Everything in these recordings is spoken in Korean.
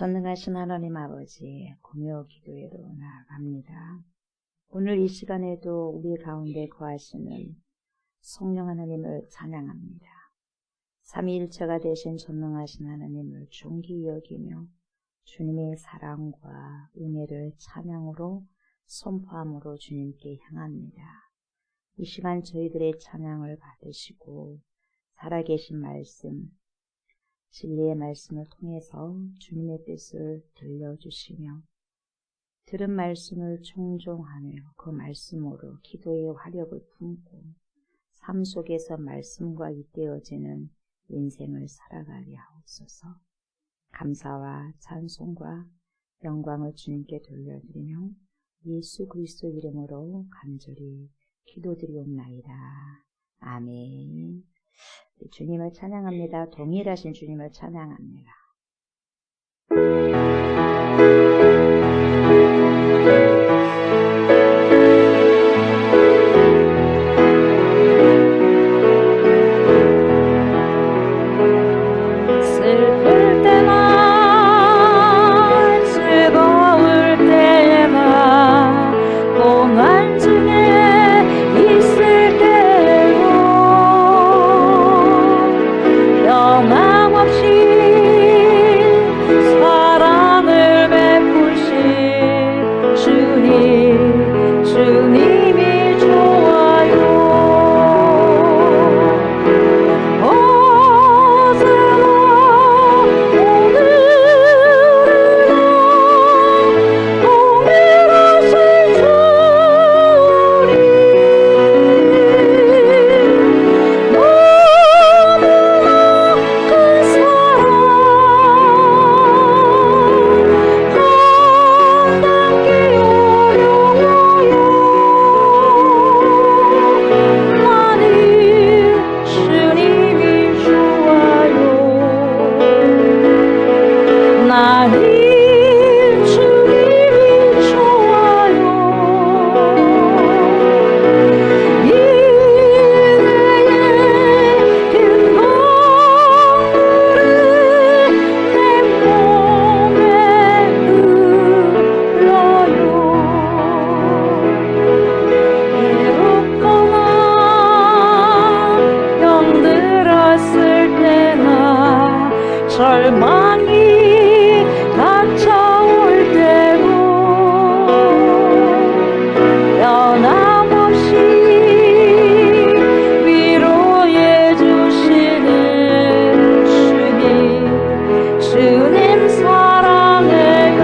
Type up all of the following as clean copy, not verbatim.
전능하신 하나님 아버지, 금요 기도회로 나아갑니다. 오늘 이 시간에도 우리 가운데 거하시는 성령 하나님을 찬양합니다. 삼위일체가 되신 전능하신 하나님을 존귀 여기며 주님의 사랑과 은혜를 찬양으로 선포함으로 주님께 향합니다. 이 시간 저희들의 찬양을 받으시고 살아계신 말씀, 진리의 말씀을 통해서 주님의 뜻을 들려주시며 들은 말씀을 청종하며 그 말씀으로 기도의 화력을 품고 삶 속에서 말씀과 잇대어지는 인생을 살아가게 하옵소서. 감사와 찬송과 영광을 주님께 돌려드리며 예수 그리스도 이름으로 간절히 기도드리옵나이다. 아멘. 주님을 찬양합니다. 동일하신 주님을 찬양합니다. 슬플 때만 즐거울 때에만 고난 중에 있을 때에도 변함없이 사랑을 베푸신 주님이 좋아요. 절망이 닥쳐올 때도 변함없이 위로해 주시는 주님 사랑해요.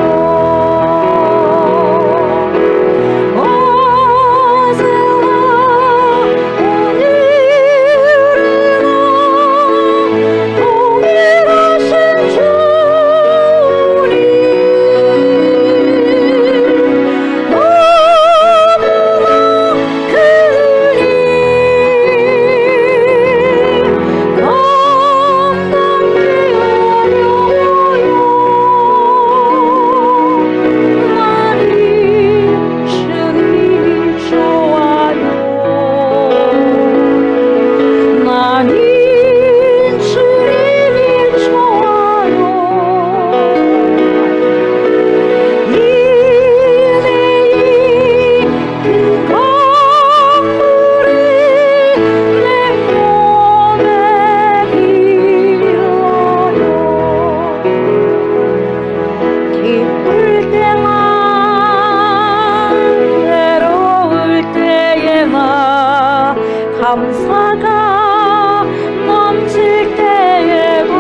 감사가 넘칠 때에도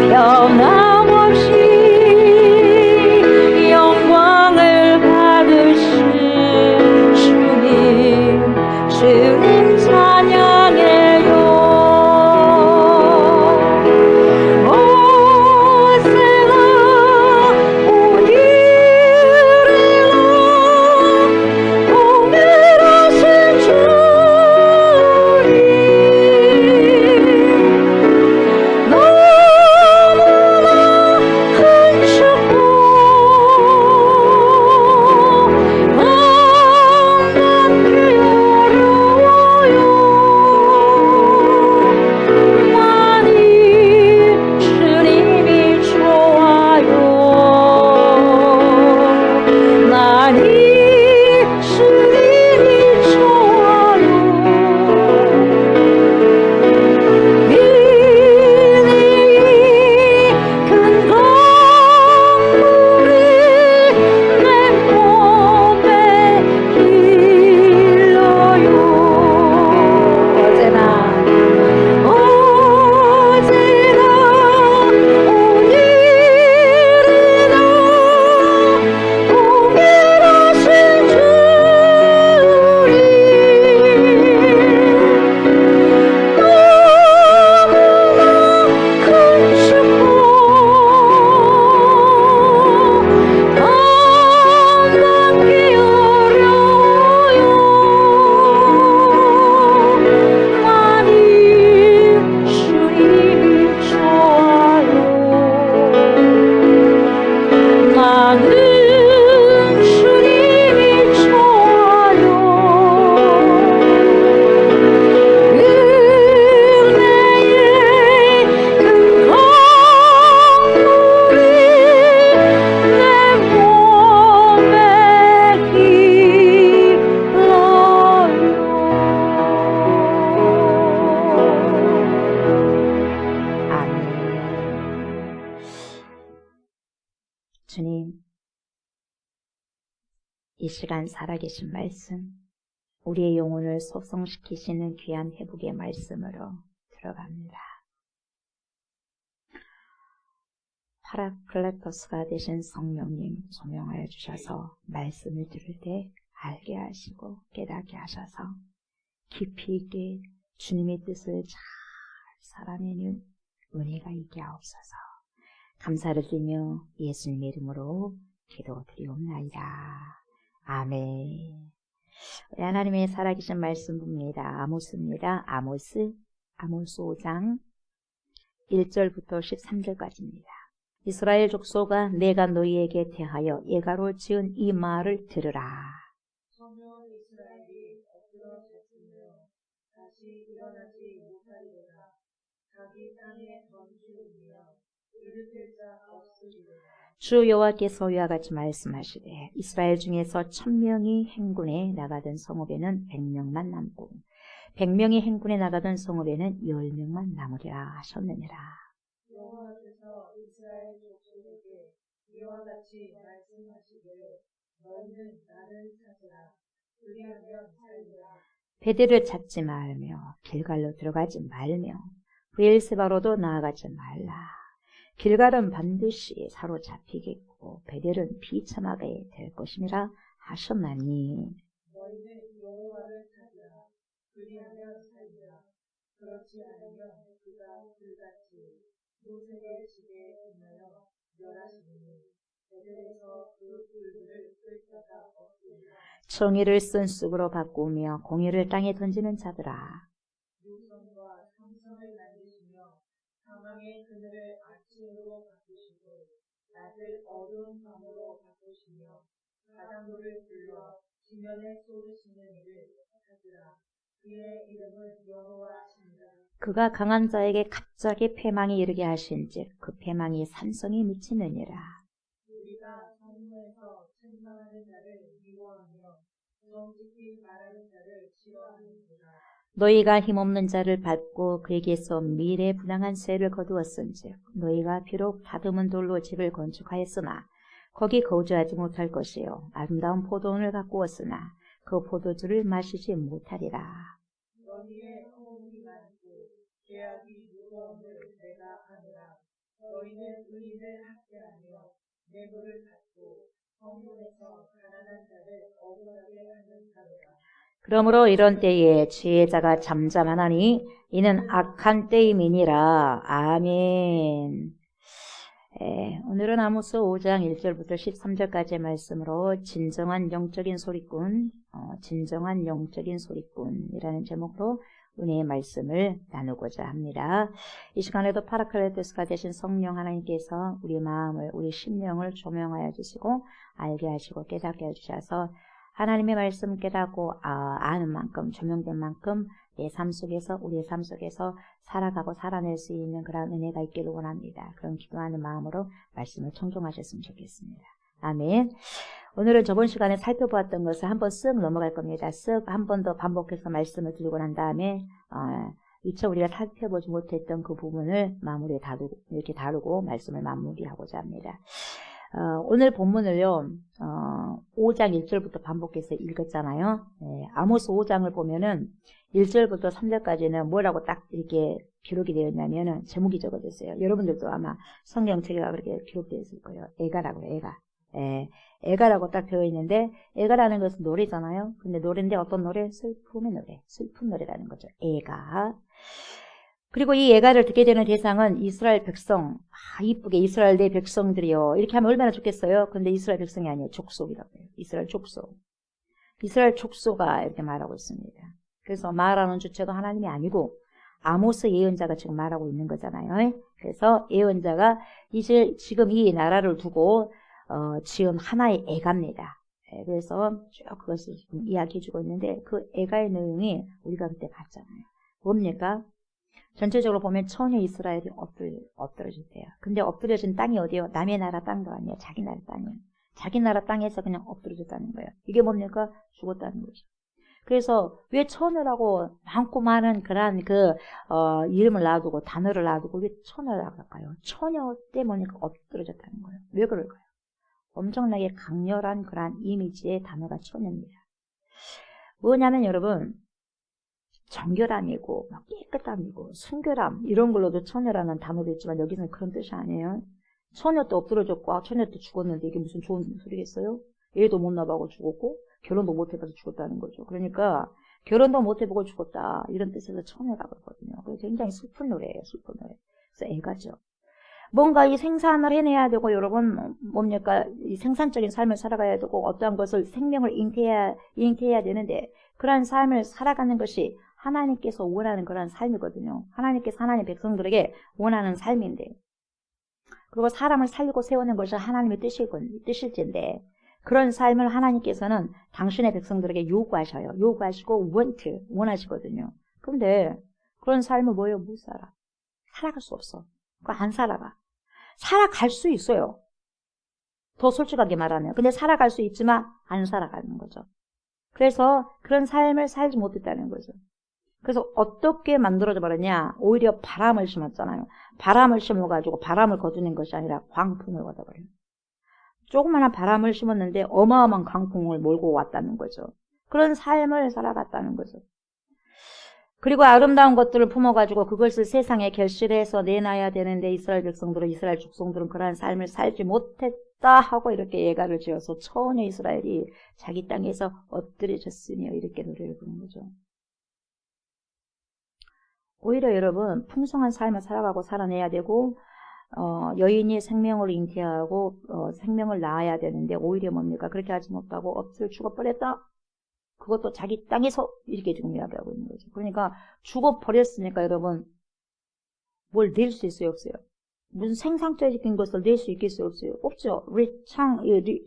변함없이 영광을 받으신 주님 찬양해요. 오세라 주님, 이 시간 살아계신 말씀, 우리의 영혼을 소성시키시는 귀한 회복의 말씀으로 들어갑니다. 파라클레토스가 되신 성령님 조명하여 주셔서 말씀을 들을 때 알게 하시고 깨닫게 하셔서 깊이 있게 주님의 뜻을 잘 살아내는 은혜가 있게 하옵소서. 감사를 드리며 예수님의 이름으로 기도드리옵나이다. 아멘. 하나님의 살아계신 말씀 봅니다. 아모스입니다. 아모스 5장 1절부터 13절까지입니다. 이스라엘 족속아, 내가 너희에게 대하여 예가로 지은 이 말을 들으라. 전혀 이스라엘이 엎드러졌으며 다시 일어나지 못하리로다. 자기 땅에 던지우며 일으킬 자 없으리로다. 주 여호와께서 이와 같이 말씀하시되 이스라엘 중에서 1000명이 행군에 나가던 성읍에는 100명만 남고 100명이 행군에 나가던 성읍에는 10명만 남으리라 하셨느니라. 여호와께서 이스라엘 족속에게 이와 같이 말씀하시기를 너희는 나를 찾으라. 그리하면 살리라. 베델을 찾지 말며 길갈로 들어가지 말며 브엘세바로도 나아가지 말라. 길갈은 반드시 사로잡히겠고 베델은 비참하게 될 것임이라 하셨나니 너희는 여호와를 찾으라. 그리하면 살리라. 그렇지 않으면 그가 불같이 모세의 집에 임하여 멸하시니 베델에서 그 불들을 끌 자가 없으리라. 정의를 쓴 쑥으로 바꾸며 공의를 땅에 던지는 자들아, 유성과 삼성을 만드시며 사망의 그늘을 아침으로 바꾸시고 낮을 어두운 밤으로 바꾸시며 바닷물을 불러 지면에 쏟으시는 이를 찾으라. 그의 이름은 여호와시니라. 그가 강한 자에게 갑자기 패망이 이르게 하신즉 그 패망이 산성이 미치느니라. 우리가 성문에서 책망하는 자를 미워하며 정직히 말하는 자를 싫어하는구나. 너희가 힘없는 자를 밟고 그에게서 미래 부당한 쇠를 거두었은즉 너희가 비록 다듬은 돌로 집을 건축하였으나 거기 거주하지 못할 것이요 아름다운 포도원을 가꾸었으나 그 포도주를 마시지 못하리라. 너희의 허물이 많고 죄악이 무거움을 내가 아노라. 너희는 의인을 학대하며 뇌물을 받고 성문에서 가난한 자를 억울하게 하는 자로다. 그러므로 이런 때에 지혜자가 잠잠하나니 이는 악한 때임이니라. 아멘. 오늘은 아모스 5장 1절부터 13절까지의 말씀으로 진정한 영적인 소리꾼이라는 제목으로 은혜의 말씀을 나누고자 합니다. 이 시간에도 파라클레토스가 되신 성령 하나님께서 우리 마음을, 우리 심령을 조명하여 주시고 알게 하시고 깨닫게 해주셔서 하나님의 말씀 깨닫고 아는 만큼, 조명된 만큼 내 삶 속에서, 우리의 삶 속에서 살아가고 살아낼 수 있는 그런 은혜가 있기를 원합니다. 그런 기도하는 마음으로 말씀을 청종하셨으면 좋겠습니다. 아멘. 오늘은 저번 시간에 살펴보았던 것을 한번 쓱 넘어갈 겁니다. 쓱 한 번 더 반복해서 말씀을 드리고 난 다음에 미처 우리가 살펴보지 못했던 그 부분을 이렇게 다루고 말씀을 마무리하고자 합니다. 오늘 본문을요, 5장 1절부터 반복해서 읽었잖아요. 아모스 5장을 보면은 1절부터 3절까지는 뭐라고 딱 이렇게 기록이 되어 있냐면은 제목이 적어져 있어요. 여러분들도 아마 성경책에 그렇게 기록되어 있을 거예요. 애가라고요, 애가. 애가라고 딱 되어 있는데, 애가라는 것은 노래잖아요. 근데 노래인데 어떤 노래? 슬픔의 노래. 슬픈 노래라는 거죠. 애가. 그리고 이 애가를 듣게 되는 대상은 이스라엘 백성. 이쁘게 이스라엘 내 백성들이요. 이렇게 하면 얼마나 좋겠어요? 근데 이스라엘 백성이 아니에요. 족속이라고 해요. 이스라엘 족속. 이스라엘 족속아 이렇게 말하고 있습니다. 그래서 말하는 주체가 하나님이 아니고 아모스 예언자가 지금 말하고 있는 거잖아요. 그래서 예언자가 이제 지금 이 나라를 두고 지은 하나의 애가입니다. 그래서 쭉 그것을 지금 이야기해주고 있는데 그 애가의 내용이 우리가 그때 봤잖아요. 뭡니까? 전체적으로 보면 처녀 이스라엘이 엎드려질 때요. 근데 엎드려진 땅이 어디요? 남의 나라 땅도 아니에요. 자기 나라 땅이에요. 자기 나라 땅에서 그냥 엎드려졌다는 거예요. 이게 뭡니까? 죽었다는 거죠. 그래서 왜 처녀라고 많고 많은 그런 이름을 놔두고 단어를 놔두고 왜 처녀라고 할까요? 처녀 때문에 엎드려졌다는 거예요. 왜 그럴까요? 엄청나게 강렬한 그러한 이미지의 단어가 처녀입니다. 뭐냐면 여러분, 정결함이고 막 깨끗함이고 순결함 이런 걸로도 처녀라는 단어도 있지만 여기서는 그런 뜻이 아니에요. 처녀도 엎드려졌고 처녀도 죽었는데 이게 무슨 좋은 소리겠어요? 애도 못 낳아보고 죽었고 결혼도 못 해봐서 죽었다는 거죠. 그러니까 결혼도 못 해보고 죽었다 이런 뜻에서 처녀라고 하거든요. 굉장히 슬픈 노래예요. 슬픈 노래. 그래서 애가죠. 뭔가 이 생산을 해내야 되고 여러분 뭡니까? 이 생산적인 삶을 살아가야 되고 어떠한 것을 생명을 잉태해야 되는데 그러한 삶을 살아가는 것이 하나님께서 원하는 그런 삶이거든요. 하나님께서 하나님 백성들에게 원하는 삶인데 그리고 사람을 살리고 세우는 것이 하나님의 뜻일텐데 그런 삶을 하나님께서는 당신의 백성들에게 요구하셔요. 요구하시고 원하시거든요. 그런데 그런 삶을 뭐예요? 못 살아. 살아갈 수 없어. 안 살아가. 살아갈 수 있어요. 더 솔직하게 말하면. 근데 살아갈 수 있지만 안 살아가는 거죠. 그래서 그런 삶을 살지 못했다는 거죠. 그래서 어떻게 만들어져 버렸냐? 오히려 바람을 심었잖아요. 바람을 심어가지고 바람을 거두는 것이 아니라 광풍을 걷어버려요. 조그마한 바람을 심었는데 어마어마한 광풍을 몰고 왔다는 거죠. 그런 삶을 살아갔다는 거죠. 그리고 아름다운 것들을 품어가지고 그것을 세상에 결실해서 내놔야 되는데 이스라엘 백성들은 이스라엘 족속들은 그러한 삶을 살지 못했다 하고 이렇게 예가를 지어서 처녀 이스라엘이 자기 땅에서 엎드려졌으며 이렇게 노래를 부르는 거죠. 오히려 여러분 풍성한 삶을 살아가고 살아내야 되고 여인이 생명을 잉태하고 생명을 낳아야 되는데 오히려 뭡니까? 그렇게 하지 못하고 엎드려 죽어버렸다. 그것도 자기 땅에서 이렇게 지금 이야기하고 있는 거죠. 그러니까 죽어버렸으니까 여러분 뭘 낼 수 있어요? 없어요? 무슨 생산적인 것을 낼 수 있겠어요? 없어요? 없죠.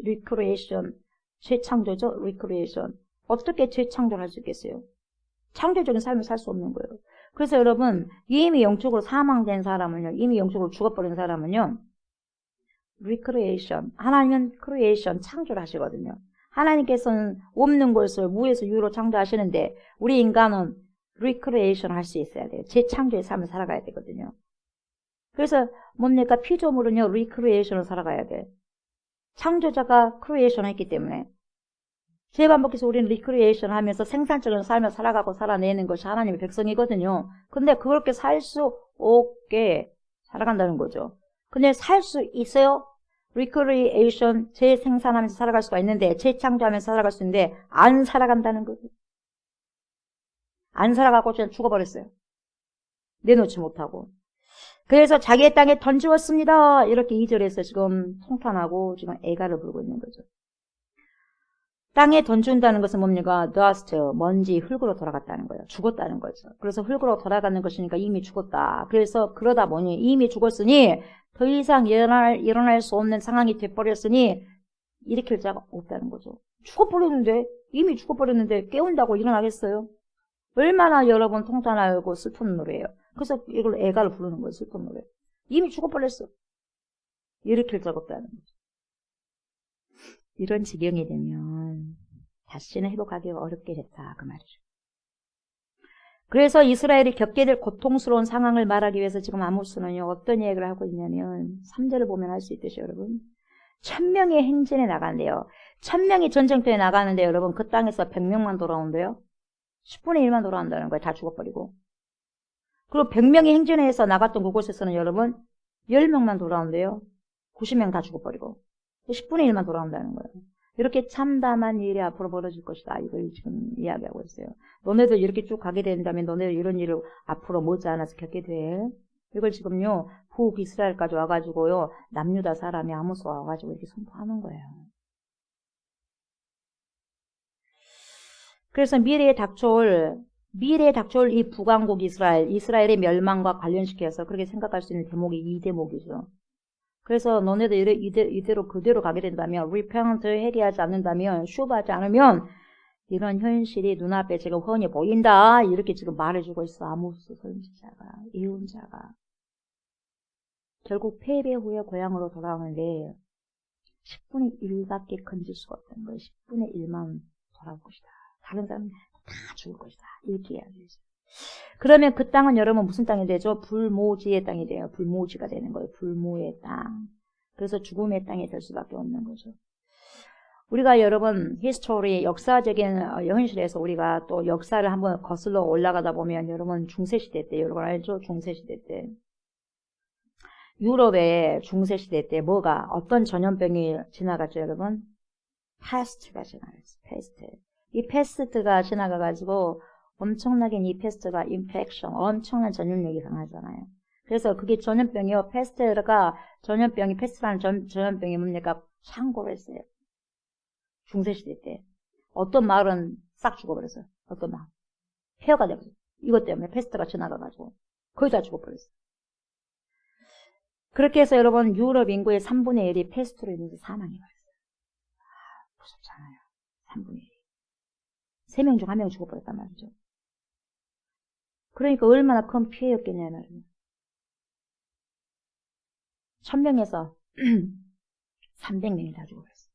리크리에이션, 재창조죠? 리크리에이션. 어떻게 재창조를 할 수 있겠어요? 창조적인 삶을 살 수 없는 거예요. 그래서 여러분 이미 영적으로 사망된 사람은요, 이미 영적으로 죽어버린 사람은요, 리크리에이션, 하나님은 크리에이션, 창조를 하시거든요. 하나님께서는 없는 것을 무에서 유로 창조하시는데 우리 인간은 리크리에이션 할 수 있어야 돼요. 재창조의 삶을 살아가야 되거든요. 그래서 뭡니까? 피조물은요, 리크리에이션을 살아가야 돼. 창조자가 크리에이션을 했기 때문에 재반복해서 우리는 리크리에이션 하면서 생산적인 삶을 살아가고 살아내는 것이 하나님의 백성이거든요. 근데 그렇게 살 수 없게 살아간다는 거죠. 근데 살 수 있어요? 리크리에이션, 재생산하면서 살아갈 수가 있는데, 재창조하면서 살아갈 수 있는데, 안 살아간다는 거죠. 안 살아가고 그냥 죽어버렸어요. 내놓지 못하고. 그래서 자기의 땅에 던지웠습니다. 이렇게 2절에서 지금 통탄하고 지금 애가를 부르고 있는 거죠. 땅에 던진다는 것은 뭡니까? dust, 먼지, 흙으로 돌아갔다는 거예요. 죽었다는 거죠. 그래서 흙으로 돌아가는 것이니까 이미 죽었다. 그래서 그러다 보니 이미 죽었으니 더 이상 일어날 수 없는 상황이 돼버렸으니 일으킬 자가 없다는 거죠. 이미 죽어버렸는데 깨운다고 일어나겠어요? 얼마나 여러분 통탄하고 슬픈 노래예요. 그래서 이걸 애가를 부르는 거예요. 슬픈 노래. 이미 죽어버렸어. 일으킬 자가 없다는 거죠. 이런 지경이 되면 다시는 회복하기 어렵게 됐다. 그 말이죠. 그래서 이스라엘이 겪게 될 고통스러운 상황을 말하기 위해서 지금 아모스는요, 어떤 얘기를 하고 있냐면 3절을 보면 알 수 있듯이 여러분 1000명의 행진에 나가는데요. 1000명이 전쟁터에 나가는데 여러분 그 땅에서 100명만 돌아온대요. 10분의 1만 돌아온다는 거예요. 다 죽어버리고. 그리고 100명이 행진해서 나갔던 그곳에서는 여러분 10명만 돌아온대요. 90명 다 죽어버리고 10분의 1만 돌아온다는 거예요. 이렇게 참담한 일이 앞으로 벌어질 것이다. 이걸 지금 이야기하고 있어요. 너네들 이렇게 쭉 가게 된다면 너네들 이런 일을 앞으로 못지않아서 겪게 돼. 이걸 지금요, 북이스라엘까지 와가지고요, 남유다 사람이 아모스 와가지고 이렇게 선포하는 거예요. 그래서 미래에 닥쳐올 이 북왕국 이스라엘의 멸망과 관련시켜서 그렇게 생각할 수 있는 대목이 이 대목이죠. 그래서 너네들 이대로 그대로 가게 된다면, repent 회개하지 않는다면, 슈브하지 않으면 이런 현실이 눈앞에 지금 훤히 보인다. 이렇게 지금 말해주고 있어. 아모스 선지자가, 예언자가. 결국 패배 후에 고향으로 돌아오는데 10분의 1밖에 건질 수가 없다는 거예요. 10분의 1만 돌아올 것이다. 다른 사람은 다 죽을 것이다. 이렇게 이야기하죠. 그러면 그 땅은 여러분 무슨 땅이 되죠? 불모지의 땅이 돼요. 불모지가 되는 거예요. 불모의 땅. 그래서 죽음의 땅이 될 수밖에 없는 거죠. 우리가 여러분 히스토리 역사적인 현실에서 우리가 또 역사를 한번 거슬러 올라가다 보면 여러분 중세시대 때 여러분 알죠? 중세시대 때 유럽의 중세시대 때 뭐가 어떤 전염병이 지나갔죠 여러분? 패스트가 지나갔어요. 패스트. 이 패스트가 지나가가지고 엄청나게 이 패스트가 인펙션 엄청난 전염력이 강하잖아요. 그래서 그게 전염병이요. 패스트가 전염병이 패스트라는 전염병이 뭡니까? 창고를 했어요. 중세시대 때. 어떤 마을은 싹 죽어버렸어요. 어떤 마을. 폐허가 되버렸어요. 이것 때문에 패스트가 지나가가지고 거의 다 죽어버렸어요. 그렇게 해서 여러분 유럽 인구의 3분의 1이 패스트로 인해서 사망해버렸어요. 무섭잖아요. 3분의 1. 3명 중 1명 죽어버렸단 말이죠. 그러니까 얼마나 큰 피해였겠냐는 말이에요. 1000명에서 300명이 다 죽어버렸어요.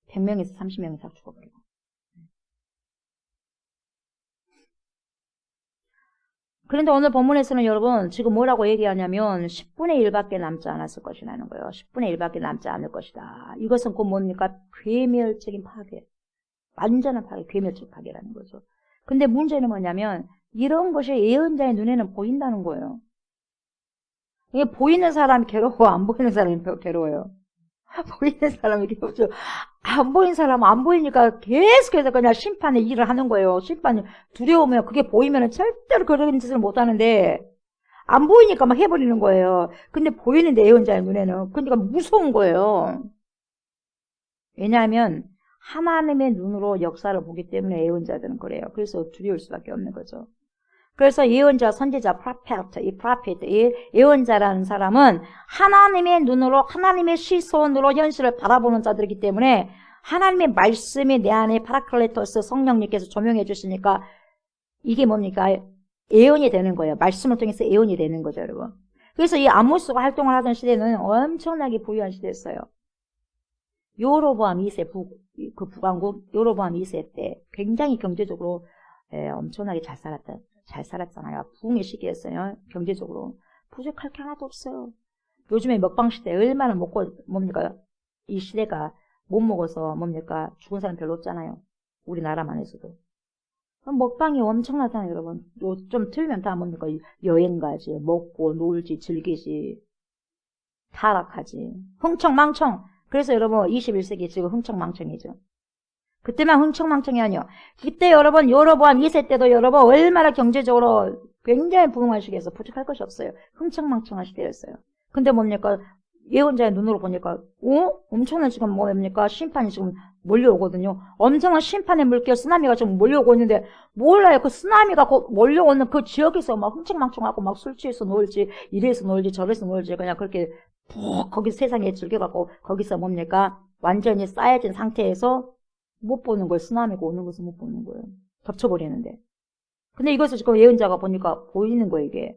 100명에서 30명이 다 죽어버리고. 그런데 오늘 본문에서는 여러분 지금 뭐라고 얘기하냐면 10분의 1밖에 남지 않았을 것이라는 거예요. 10분의 1밖에 남지 않을 것이다. 이것은 곧 뭡니까? 괴멸적인 파괴. 완전한 파괴, 괴멸적 파괴라는 거죠. 근데 문제는 뭐냐면 이런 것이 예언자의 눈에는 보인다는 거예요. 이게 보이는 사람이 괴로워, 안 보이는 사람이 괴로워요. 보이는 사람이 괴롭죠. 안 보이는 사람은 안 보이니까 계속해서 그냥 심판의 일을 하는 거예요. 심판이 두려우면 그게 보이면 절대로 그런 짓을 못 하는데 안 보이니까 막 해버리는 거예요. 근데 보이는데 예언자의 눈에는 그러니까 무서운 거예요. 왜냐하면 하나님의 눈으로 역사를 보기 때문에 예언자들은 그래요. 그래서 두려울 수밖에 없는 거죠. 그래서 예언자, 선지자, 이 예언자라는 사람은 하나님의 눈으로, 하나님의 시선으로 현실을 바라보는 자들이기 때문에 하나님의 말씀이 내 안에 파라클레토스 성령님께서 조명해 주시니까 이게 뭡니까? 예언이 되는 거예요. 말씀을 통해서 예언이 되는 거죠, 여러분. 그래서 이 아모스가 활동을 하던 시대는 엄청나게 부유한 시대였어요. 여로보암 2세 그 북왕국 여로보암 2세 때 굉장히 경제적으로 엄청나게 잘 살았잖아요. 부흥의 시기였어요. 경제적으로 부족할 게 하나도 없어요. 요즘에 먹방 시대 얼마나 먹고 뭡니까? 이 시대가 못 먹어서 뭡니까? 죽은 사람 별로 없잖아요. 우리나라만 해서도. 먹방이 엄청나잖아요, 여러분. 좀 틀면 다 뭡니까? 여행 가지, 먹고 놀지, 즐기지, 타락하지, 흥청망청. 그래서 여러분 21세기 지금 흥청망청이죠. 그때만 흥청망청이 아니요. 그때 여러분 여로보암 2세 때도 여러분 얼마나 경제적으로 굉장히 부흥한 시기에서 부족할 것이 없어요. 흥청망청한 시대였어요. 근데 뭡니까? 예언자의 눈으로 보니까 엄청난 지금 뭡니까? 심판이 지금 몰려오거든요. 엄청난 심판의 물결 쓰나미가 지금 몰려오고 있는데 몰라요. 그 쓰나미가 몰려오는 그 지역에서 막 흥청망청하고 막 술 취해서 놀지, 이래서 놀지, 저래서 놀지 그냥 그렇게 푹 거기 세상에 즐겨갖고 거기서 뭡니까? 완전히 쌓여진 상태에서 못 보는 거예요. 쓰나미가 오는 것을 못 보는 거예요. 덮쳐버리는데. 근데 이것을 지금 예언자가 보니까 보이는 거예요, 이게.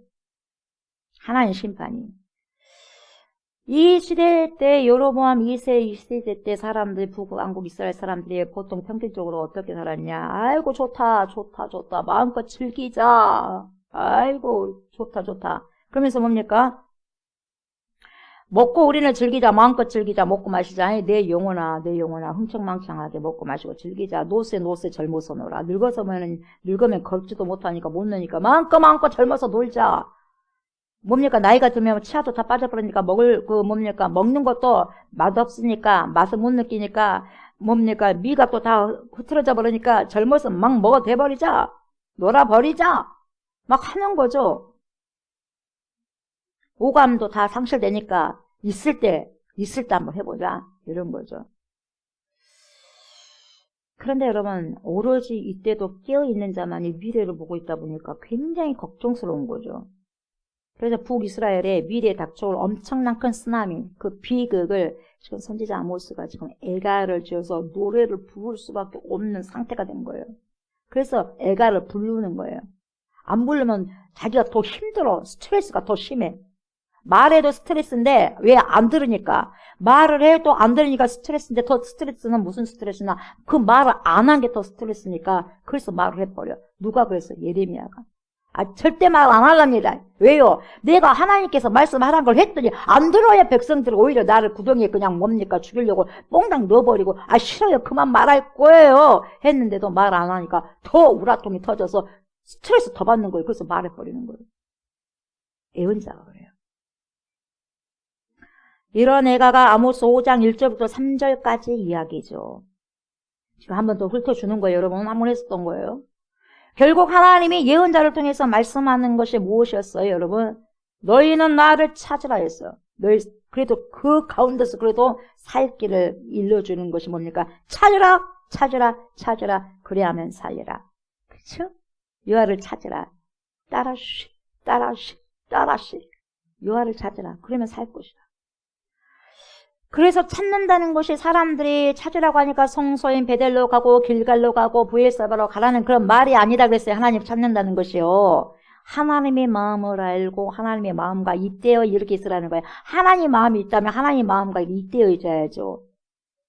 하나의 심판이. 이 시대 때, 여로보암 2세 때 사람들, 북왕국 이스라엘 사람들이 보통 평균적으로 어떻게 살았냐. 아이고, 좋다. 마음껏 즐기자. 아이고, 좋다. 그러면서 뭡니까? 먹고 우리는 즐기자, 마음껏 즐기자, 먹고 마시자. 내 영혼아, 흥청망청하게 먹고 마시고 즐기자. 노세 젊어서 놀아. 늙으면 걷지도 못하니까 못 노니까 마음껏 젊어서 놀자. 뭡니까? 나이가 들면 치아도 다 빠져버리니까 먹는 것도 맛없으니까, 맛을 못 느끼니까, 미각도 다 흐트러져 버리니까 젊어서 막 먹어도 돼버리자. 놀아버리자. 막 하는 거죠. 오감도 다 상실되니까 있을 때 한번 해보자. 이런 거죠. 그런데 여러분, 오로지 이때도 깨어있는 자만이 미래를 보고 있다 보니까 굉장히 걱정스러운 거죠. 그래서 북이스라엘의 미래에 닥쳐올 엄청난 큰 쓰나미, 그 비극을 지금 선지자 아모스가 지금 애가를 지어서 노래를 부를 수밖에 없는 상태가 된 거예요. 그래서 애가를 부르는 거예요. 안 부르면 자기가 더 힘들어. 스트레스가 더 심해. 말해도 스트레스인데 왜 안 들으니까. 말을 해도 안 들으니까 스트레스인데 더 스트레스는 무슨 스트레스나 그 말을 안 한 게 더 스트레스니까 그래서 말을 해버려. 누가 그랬어? 예레미야가. 절대 말 안 하랍니다. 왜요? 내가 하나님께서 말씀하라는 걸 했더니 안 들어야 백성들은 오히려 나를 구덩이에 그냥 뭡니까 죽이려고 뽕당 넣어버리고 싫어요 그만 말할 거예요 했는데도 말 안 하니까 더 우라통이 터져서 스트레스 더 받는 거예요. 그래서 말해버리는 거예요. 예언자가 그래요. 이런 애가가 아모스 5장 1절부터 3절까지 이야기죠. 지금 한 번 더 훑어주는 거예요. 여러분 한번 했었던 거예요. 결국 하나님이 예언자를 통해서 말씀하는 것이 무엇이었어요, 여러분? 너희는 나를 찾으라 했어요. 그래도 그 가운데서 그래도 살 길을 일러주는 것이 뭡니까? 찾으라, 찾으라, 찾으라. 그래야만 살리라. 그렇죠? 여호와를 찾으라. 따라시, 따라시, 따라시. 여호와를 찾으라. 그러면 살 것이다. 그래서 찾는다는 것이 사람들이 찾으라고 하니까 성소인 베델로 가고 길갈로 가고 브엘사바로 가라는 그런 말이 아니다 그랬어요. 하나님 찾는다는 것이요. 하나님의 마음을 알고 하나님의 마음과 잇대어 이렇게 있으라는 거예요. 하나님 마음이 있다면 하나님 마음과 잇대어 있어야죠.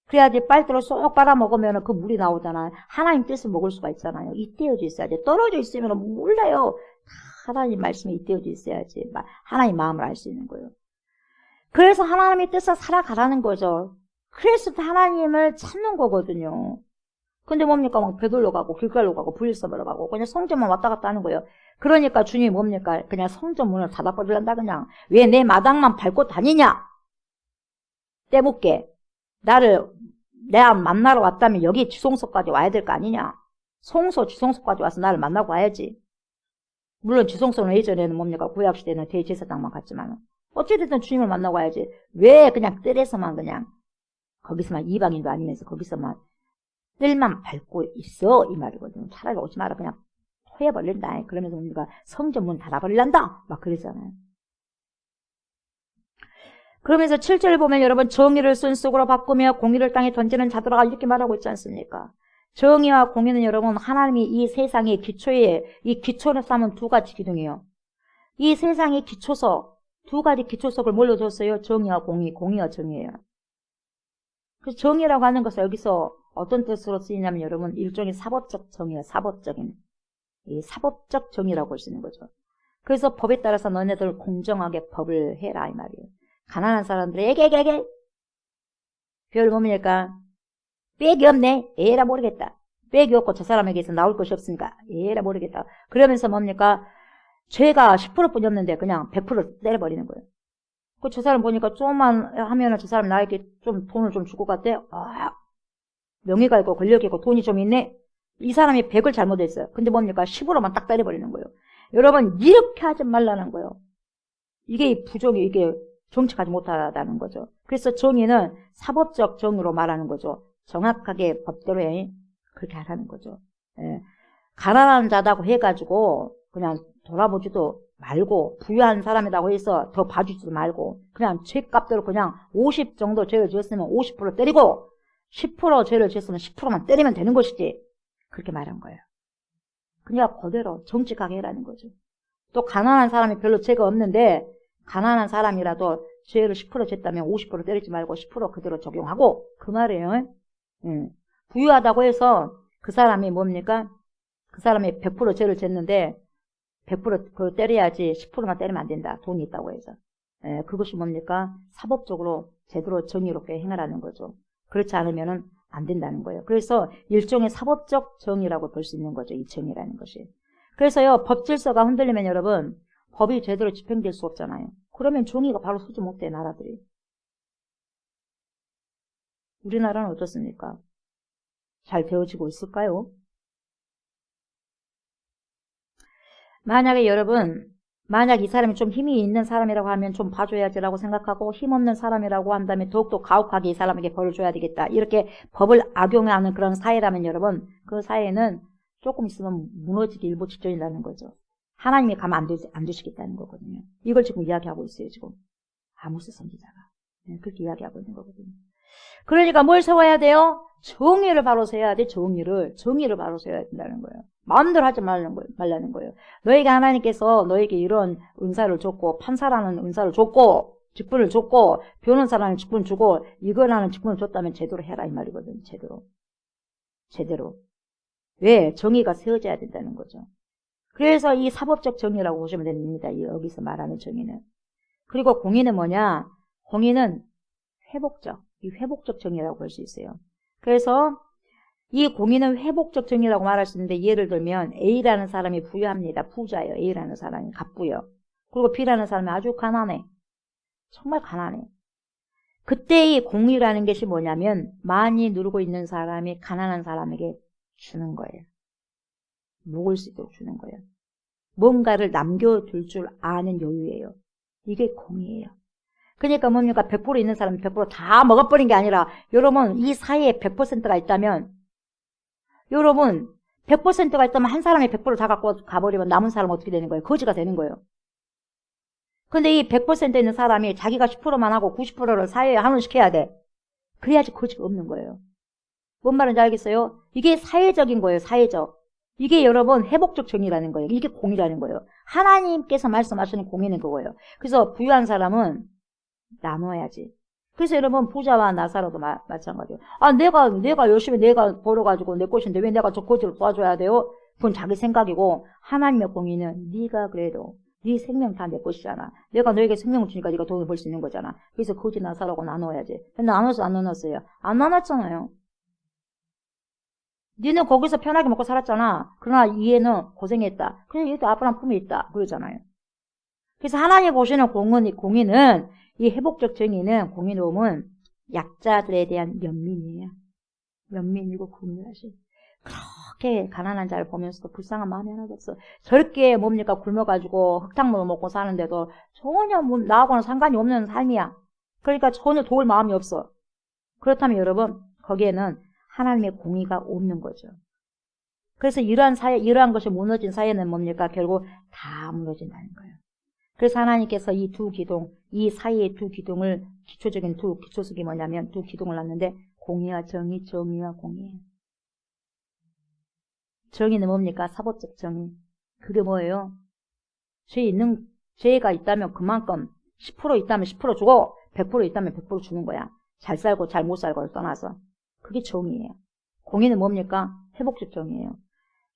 그래야지 빨대로 쏙 빨아먹으면 그 물이 나오잖아요. 하나님 뜻을 먹을 수가 있잖아요. 잇대어져 있어야지. 떨어져 있으면 몰라요. 하나님 말씀에 잇대어져 있어야지. 하나님 마음을 알 수 있는 거예요. 그래서 하나님의 뜻을 살아가라는 거죠. 그래서 하나님을 찾는 거거든요. 근데 뭡니까? 막 베들로 가고 길갈로 가고 브엘사바로 가고 그냥 성전만 왔다 갔다 하는 거예요. 그러니까 주님이 뭡니까? 그냥 성전 문을 닫아버리란다 그냥. 왜 내 마당만 밟고 다니냐? 때묻게. 내가 만나러 왔다면 여기 지성소까지 와야 될 거 아니냐? 지성소까지 와서 나를 만나고 와야지. 물론 지성소는 예전에는 뭡니까? 구약시대는 대제사장만 갔지만 어찌됐든 주님을 만나고 와야지. 왜 그냥 뜰에서만 그냥 거기서만 이방인도 아니면서 거기서만 뜰만 밟고 있어 이 말이거든요. 차라리 오지 마라 그냥 토해버린다. 그러면서 우리가 성전 문 닫아버릴란다 막 그러잖아요. 그러면서 7절을 보면 여러분 정의를 순쑥으로 바꾸며 공의를 땅에 던지는 자들아 이렇게 말하고 있지 않습니까? 정의와 공의는 여러분 하나님이 이 세상의 이 기초를 삼은 두 가지 기둥이에요. 이 세상의 기초석 두 가지 기초석을 뭘로 줬어요? 정의와 공의, 공의와 정의예요. 그래서 정의라고 하는 것은 여기서 어떤 뜻으로 쓰이냐면 여러분 일종의 사법적 정의예요. 사법적인 이 사법적 정의라고 볼 수 있는 거죠. 그래서 법에 따라서 너네들 공정하게 법을 해라 이 말이에요. 가난한 사람들에게 별 뭡니까? 빽이 없네. 에라 모르겠다. 빽이 없고 저 사람에게서 나올 것이 없으니까 에라 모르겠다. 그러면서 뭡니까? 죄가 10%뿐이 없는데 그냥 100% 때려버리는 거예요. 저 사람 보니까 조금만 하면은 저 사람 나에게 좀 돈을 좀 주고 갔대. 명예가 있고 권력이 있고 돈이 좀 있네. 이 사람이 100을 잘못했어요. 근데 뭡니까? 10으로만 딱 때려버리는 거예요. 여러분 이렇게 하지 말라는 거예요. 이게 정직하지 못하다는 거죠. 그래서 정의는 사법적 정의로 말하는 거죠. 정확하게 법대로 그렇게 하라는 거죠. 예. 가난한 자다고 해가지고 그냥 돌아보지도 말고 부유한 사람이라고 해서 더 봐주지도 말고 그냥 죄값대로 그냥 50 정도 죄를 지었으면 50% 때리고 10% 죄를 지었으면 10%만 때리면 되는 것이지 그렇게 말한 거예요. 그냥 그대로 정직하게 해라는 거죠. 또 가난한 사람이 별로 죄가 없는데 가난한 사람이라도 죄를 10% 졌다면 50% 때리지 말고 10% 그대로 적용하고 그 말이에요. 부유하다고 해서 그 사람이 뭡니까? 그 사람이 100% 죄를 졌는데 100% 그걸 때려야지 10%만 때리면 안 된다. 돈이 있다고 해서. 그것이 뭡니까? 사법적으로 제대로 정의롭게 행하라는 거죠. 그렇지 않으면은 안 된다는 거예요. 그래서 일종의 사법적 정의라고 볼 수 있는 거죠. 이 정의라는 것이. 그래서요, 법 질서가 흔들리면 여러분, 법이 제대로 집행될 수 없잖아요. 그러면 정의가 바로 서지 못해, 나라들이. 우리나라는 어떻습니까? 잘 되어지고 있을까요? 만약 이 사람이 좀 힘이 있는 사람이라고 하면 좀 봐줘야지라고 생각하고 힘없는 사람이라고 한다면 더욱더 가혹하게 이 사람에게 벌을 줘야 되겠다. 이렇게 법을 악용하는 그런 사회라면 여러분, 그 사회는 조금 있으면 무너지기 일보 직전이라는 거죠. 하나님이 가면 안 두시겠다는 거거든요. 이걸 지금 이야기하고 있어요, 지금. 아모스 선지자가. 그렇게 이야기하고 있는 거거든요. 그러니까 뭘 세워야 돼요? 정의를 바로 세워야 돼, 정의를 바로 세워야 된다는 거예요. 마음대로 하지 말라는 거예요. 너에게 하나님께서 너에게 이런 은사를 줬고, 판사라는 은사를 줬고, 직분을 줬고, 변호사라는 직분 주고, 이거라는 직분을 줬다면 제대로 해라, 이 말이거든요. 제대로. 왜? 정의가 세워져야 된다는 거죠. 그래서 이 사법적 정의라고 보시면 됩니다. 여기서 말하는 정의는. 그리고 공의는 뭐냐? 공의는 이 회복적 정의라고 볼 수 있어요. 그래서 이 공의는 회복적 정의라고 말할 수 있는데, 예를 들면 A라는 사람이 부유합니다. 부자예요. A라는 사람이 갑부요. 그리고 B라는 사람이 아주 가난해. 정말 가난해. 그때 이 공의라는 것이 뭐냐면, 많이 누르고 있는 사람이 가난한 사람에게 주는 거예요. 먹을 수 있도록 주는 거예요. 뭔가를 남겨둘 줄 아는 여유예요. 이게 공의예요. 그러니까 뭡니까? 100% 있는 사람은 100% 다 먹어버린 게 아니라, 여러분, 이 사이에 100%가 있다면, 여러분, 100%가 있다면 한 사람이 100%를 다 갖고 가버리면 남은 사람은 어떻게 되는 거예요? 거지가 되는 거예요. 근데 이 100% 있는 사람이 자기가 10%만 하고 90%를 사회에 환원시켜야 돼. 그래야지 거지가 없는 거예요. 뭔 말인지 알겠어요? 이게 사회적인 거예요, 사회적. 이게 여러분 회복적 정의라는 거예요. 이게 공의라는 거예요. 하나님께서 말씀하시는 공의는 그거예요. 그래서 부유한 사람은 나눠야지. 그래서 여러분 부자와 나사로도 마찬가지예요. 아, 내가 열심히 내가 벌어가지고 내 것인데 왜 내가 저 거지를 도와줘야 돼요? 그건 자기 생각이고, 하나님의 공의는 네가 그래도 네 생명 다 내 것이잖아. 내가 너에게 생명을 주니까 네가 돈을 벌 수 있는 거잖아. 그래서 거지 나사로고 나눠야지. 근데 나눠서 안 나눴어요. 안 나눴잖아요. 니는 거기서 편하게 먹고 살았잖아. 그러나 얘는 고생했다. 그래서 얘도 아빠랑 품에 있다. 그러잖아요. 그래서 하나님 보시는 공의는, 이 회복적 정의는, 공의로움은 약자들에 대한 연민이에요. 연민이고 공의하시. 그렇게 가난한 자를 보면서도 불쌍한 마음이 하나도 없어. 저렇게 뭡니까? 굶어가지고 흙탕물을 먹고 사는데도 전혀 나하고는 상관이 없는 삶이야. 그러니까 전혀 도울 마음이 없어. 그렇다면 여러분, 거기에는 하나님의 공의가 없는 거죠. 그래서 이러한 것이 무너진 사회는 뭡니까? 결국 다 무너진다는 거예요. 그래서 하나님께서 이 두 기둥, 이 사이의 두 기둥을, 기초적인 두 기초석이 뭐냐면 두 기둥을 놨는데, 공의와 정의, 정의와 공의예요. 정의는 뭡니까? 사법적 정의. 그게 뭐예요? 죄가 있다면 그만큼 10% 있다면 10% 주고 100% 있다면 100% 주는 거야. 잘 살고 잘 못 살고를 떠나서. 그게 정의예요. 공의는 뭡니까? 회복적 정의예요.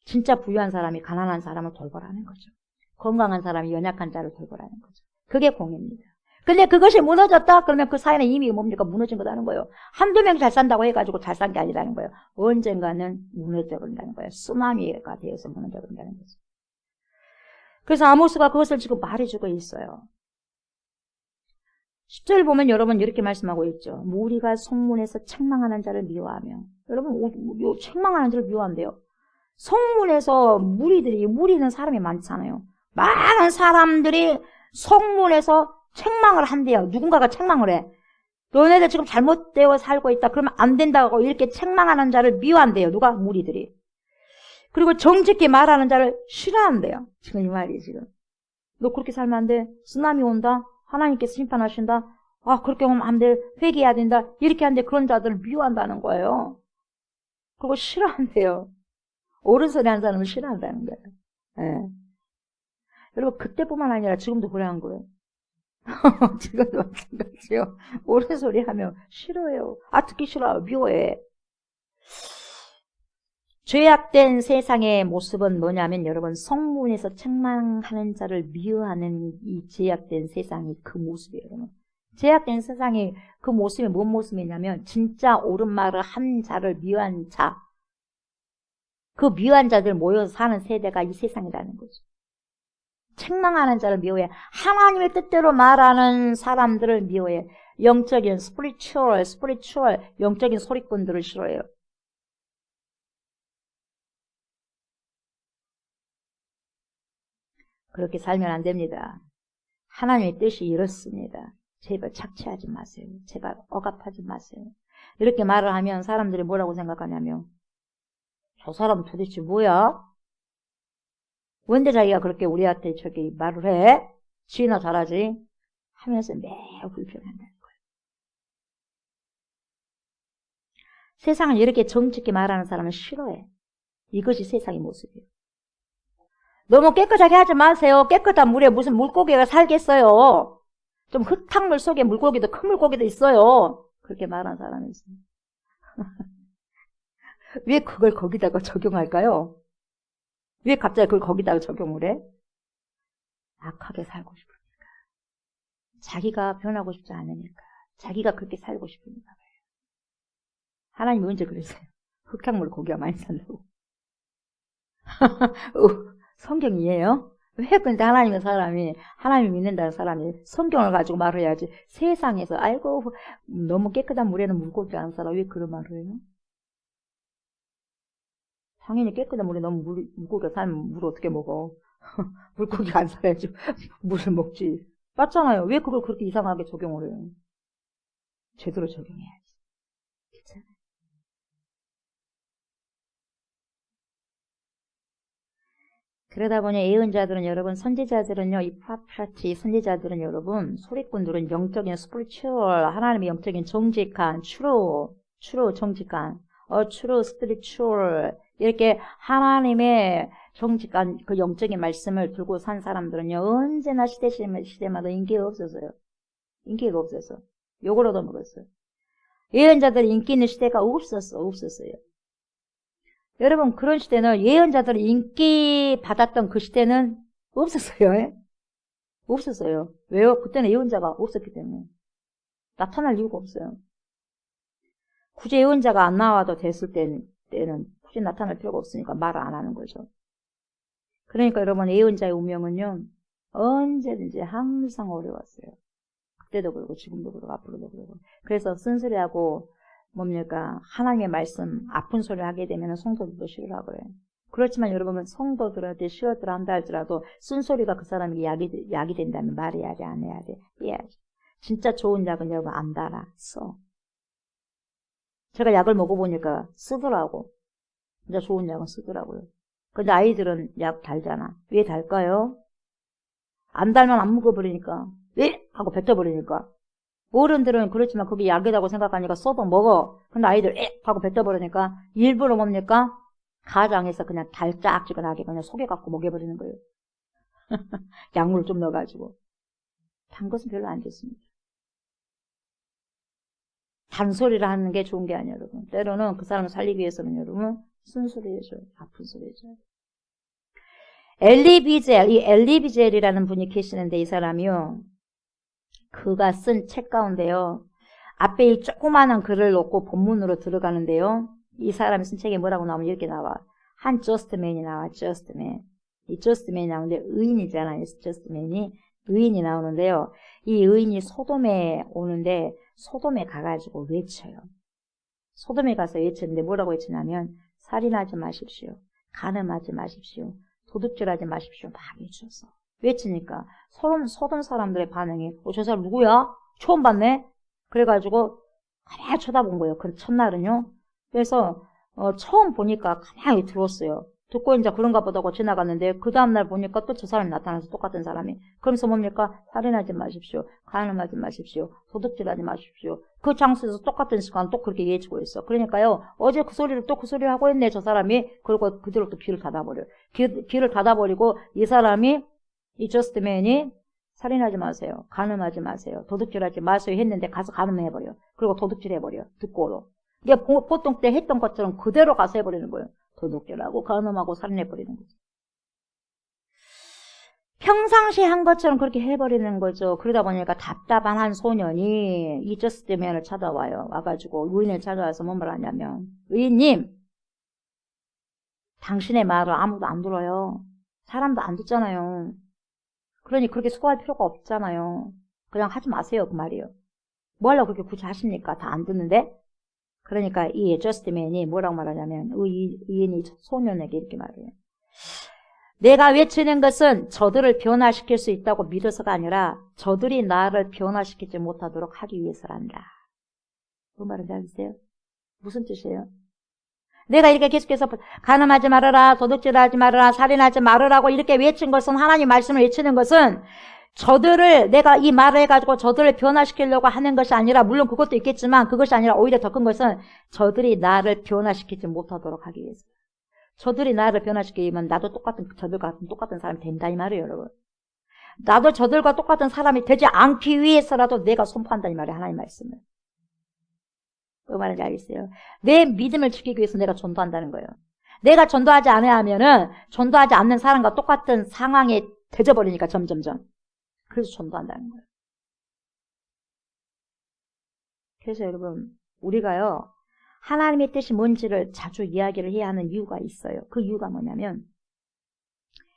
진짜 부유한 사람이 가난한 사람을 돌보라는 거죠. 건강한 사람이 연약한 자를 돌보라는 거죠. 그게 공의입니다. 근데 그것이 무너졌다? 그러면 그 사회는 이미 뭡니까? 무너진 거라는 거예요. 한두 명이 잘 산다고 해가지고 잘 산 게 아니라는 거예요. 언젠가는 무너져버린다는 거예요. 쓰나미가 되어서 무너져버린다는 거죠. 그래서 아모스가 그것을 지금 말해주고 있어요. 10절 보면 여러분 이렇게 말씀하고 있죠. 무리가 성문에서 책망하는 자를 미워하며. 여러분, 책망하는 자를 미워한대요. 성문에서 무리는 사람이 많잖아요. 많은 사람들이 성문에서 책망을 한대요. 누군가가 책망을 해. 너네들 지금 잘못되어 살고 있다. 그러면 안 된다고 이렇게 책망하는 자를 미워한대요. 누가? 무리들이. 그리고 정직히 말하는 자를 싫어한대요. 지금 이 말이 지금. 너 그렇게 살면 안 돼. 쓰나미 온다. 하나님께서 심판하신다. 아, 그렇게 하면 안 돼. 회개해야 된다. 이렇게 하는데 그런 자들을 미워한다는 거예요. 그리고 싫어한대요. 옳은 소리 하는 사람을 싫어한다는 거예요. 네. 여러분, 그때뿐만 아니라 지금도 그래 한 거예요. 지금도 마찬가지요. 옳은 소리 하면 싫어해요. 아, 듣기 싫어요. 미워해. 죄악된 세상의 모습은 뭐냐면 여러분, 성문에서 책망하는 자를 미워하는 이 죄악된 세상이 그 모습이에요. 여러분. 죄악된 세상의 그 모습이 뭔 모습이냐면 진짜 옳은 말을 한 자를 미워한 자, 그 미워한 자들 모여서 사는 세대가 이 세상이라는 거죠. 책망하는 자를 미워해. 하나님의 뜻대로 말하는 사람들을 미워해. 영적인 스피리추얼 영적인 소리꾼들을 싫어해요. 그렇게 살면 안 됩니다. 하나님의 뜻이 이렇습니다. 제발 착취하지 마세요. 제발 억압하지 마세요. 이렇게 말을 하면 사람들이 뭐라고 생각하냐면 저 사람은 도대체 뭐야? 뭔데 자기가 그렇게 우리한테 저기 말을 해? 지나 잘하지? 하면서 매우 불편한다는 거예요. 세상은 이렇게 정직히 말하는 사람은 싫어해. 이것이 세상의 모습이에요. 너무 깨끗하게 하지 마세요. 깨끗한 물에 무슨 물고기가 살겠어요. 좀 흙탕물 속에 물고기도 큰 물고기도 있어요. 그렇게 말하는 사람이 있어요. 왜 그걸 거기다가 적용할까요? 왜 갑자기 그걸 거기다가 적용을 해? 악하게 살고 싶으니까. 자기가 변하고 싶지 않으니까. 자기가 그렇게 살고 싶으니까. 하나님이 언제 그랬어요? 흑향물 고기가 많이 산다고. 성경이에요? 왜 근데 하나님의 사람이, 하나님을 믿는다는 사람이 성경을 가지고 말을 해야지. 세상에서, 아이고, 너무 깨끗한 물에는 물고기 안 살아. 왜 그런 말을 해요? 당연히 깨끗한 물에 너무 물고기가 살면 물을 어떻게 먹어? 물고기가 안 살아야지. 물을 먹지. 맞잖아요. 왜 그걸 그렇게 이상하게 적용을 해요? 제대로 적용해야지. 그렇잖아요. 그러다 보니 예언자들은 여러분, 선지자들은요, 이 프로페티 선지자들은 여러분, 소리꾼들은 영적인 스피리추얼, 하나님의 영적인 정직한, true 정직한, true spiritual, 이렇게 하나님의 정직한 그 영적인 말씀을 들고 산 사람들은요, 언제나 시대마다 인기가 없었어요. 인기가 없었어. 욕을 얻어먹었어요. 예언자들 인기 있는 시대가 없었어요. 여러분, 그런 시대는 예언자들이 인기 받았던 그 시대는 없었어요. 없었어요. 왜요? 그때는 예언자가 없었기 때문에. 나타날 이유가 없어요. 굳이 예언자가 안 나와도 됐을 때는 굳이 나타날 필요가 없으니까 말을 안 하는 거죠. 그러니까 여러분, 예언자의 운명은요, 언제든지 항상 어려웠어요. 그때도 그러고, 지금도 그러고, 앞으로도 그러고. 그래서 쓴소리하고, 뭡니까? 하나님의 말씀, 아픈 소리를 하게 되면 성도들도 싫어하고요. 그렇지만 여러분, 성도들한테 싫어들 한다 할지라도 쓴소리가 그 사람에게 약이 된다면 말해야지, 안 해야지, 해야지. 진짜 좋은 약은 여러분 안 달아, 써. 제가 약을 먹어보니까 쓰더라고. 진짜 좋은 약은 쓰더라고요. 근데 아이들은 약 달잖아. 왜 달까요? 안 달면 안 먹어버리니까. 왜? 하고 뱉어버리니까. 어른들은 그렇지만 그게 약이라고 생각하니까 써도 먹어. 근데 아이들 하고 뱉어버리니까 일부러 뭡니까? 가장에서 그냥 달짝지근하게 그냥 속여갖고 먹여버리는 거예요. 약물을 좀 넣어가지고. 단 것은 별로 안 좋습니다. 단소리를 하는 게 좋은 게 아니에요, 여러분. 때로는 그 사람을 살리기 위해서는 여러분 쓴소리 해줘요. 아픈 소리 해줘요. 이 엘리비젤이라는 분이 계시는데 이 사람이요. 그가 쓴 책 가운데요. 앞에 이 조그마한 글을 놓고 본문으로 들어가는데요. 이 사람이 쓴 책에 뭐라고 나오면 이렇게 나와. 한 저스트맨이 나와. 저스트맨. 이 저스트맨이 나오는데 의인이잖아요. 저스트맨이. 의인이 나오는데요. 이 의인이 소돔에 오는데 소돔에 가가지고 외쳐요. 소돔에 가서 외쳤는데 뭐라고 외치냐면 살인하지 마십시오. 간음하지 마십시오. 도둑질하지 마십시오. 막 외쳤어. 외치니까 소돔 사람들의 반응이 저 사람 누구야? 처음 봤네? 그래가지고 가만히 쳐다본 거예요. 그 첫날은요. 그래서 처음 보니까 가만히 들었어요. 듣고 이제 그런가 보다고 지나갔는데 그 다음날 보니까 또 저 사람이 나타나서 똑같은 사람이. 그러면서 뭡니까? 살인하지 마십시오. 간음하지 마십시오. 도둑질하지 마십시오. 그 장소에서 똑같은 시간 또 그렇게 얘기해주고 있어. 그러니까요. 어제 그 소리를 또 그 소리를 하고 있네 저 사람이. 그리고 그대로 또 귀를 닫아버려요. 귀를 닫아버리고 이 사람이 이 저스트맨이 살인하지 마세요. 간음하지 마세요. 도둑질하지 마세요 했는데 가서 간음해버려. 그리고 도둑질해버려. 듣고도. 이게 보통 때 했던 것처럼 그대로 가서 해버리는 거예요. 도둑질하고 간음하고 살인해버리는 거죠. 평상시에 한 것처럼 그렇게 해버리는 거죠. 그러다 보니까 답답한 한 소년이 이 저스트맨을 찾아와요. 와가지고 의인을 찾아와서 뭐 말하냐면 의인님 당신의 말을 아무도 안 들어요. 사람도 안 듣잖아요. 그러니 그렇게 수고할 필요가 없잖아요. 그냥 하지 마세요. 그 말이에요. 뭐 하려고 그렇게 굳이 하십니까? 다 안 듣는데? 그러니까 이 저스트맨이 뭐라고 말하냐면 의인이 소년에게 이렇게 말해요. 내가 외치는 것은 저들을 변화시킬 수 있다고 믿어서가 아니라 저들이 나를 변화시키지 못하도록 하기 위해서란다. 그 말인지 알겠어요? 무슨 뜻이에요? 내가 이렇게 계속해서 간음하지 말아라, 도둑질하지 말아라, 살인하지 말아라고 이렇게 외친 것은 하나님 말씀을 외치는 것은 저들을 내가 이 말을 해가지고 저들을 변화시키려고 하는 것이 아니라 물론 그것도 있겠지만 그것이 아니라 오히려 더 큰 것은 저들이 나를 변화시키지 못하도록 하기 위해서. 저들이 나를 변화시키면 나도 저들과 똑같은 사람이 된다 이 말이에요, 여러분. 나도 저들과 똑같은 사람이 되지 않기 위해서라도 내가 선포한다 이 말이에요, 하나님 말씀을. 그 말인지 알겠어요? 내 믿음을 지키기 위해서 내가 전도한다는 거예요. 내가 전도하지 않아야 하면은 전도하지 않는 사람과 똑같은 상황에 되져버리니까 점점점. 그래서 전도한다는 거예요. 그래서 여러분, 우리가요, 하나님의 뜻이 뭔지를 자주 이야기를 해야 하는 이유가 있어요. 그 이유가 뭐냐면,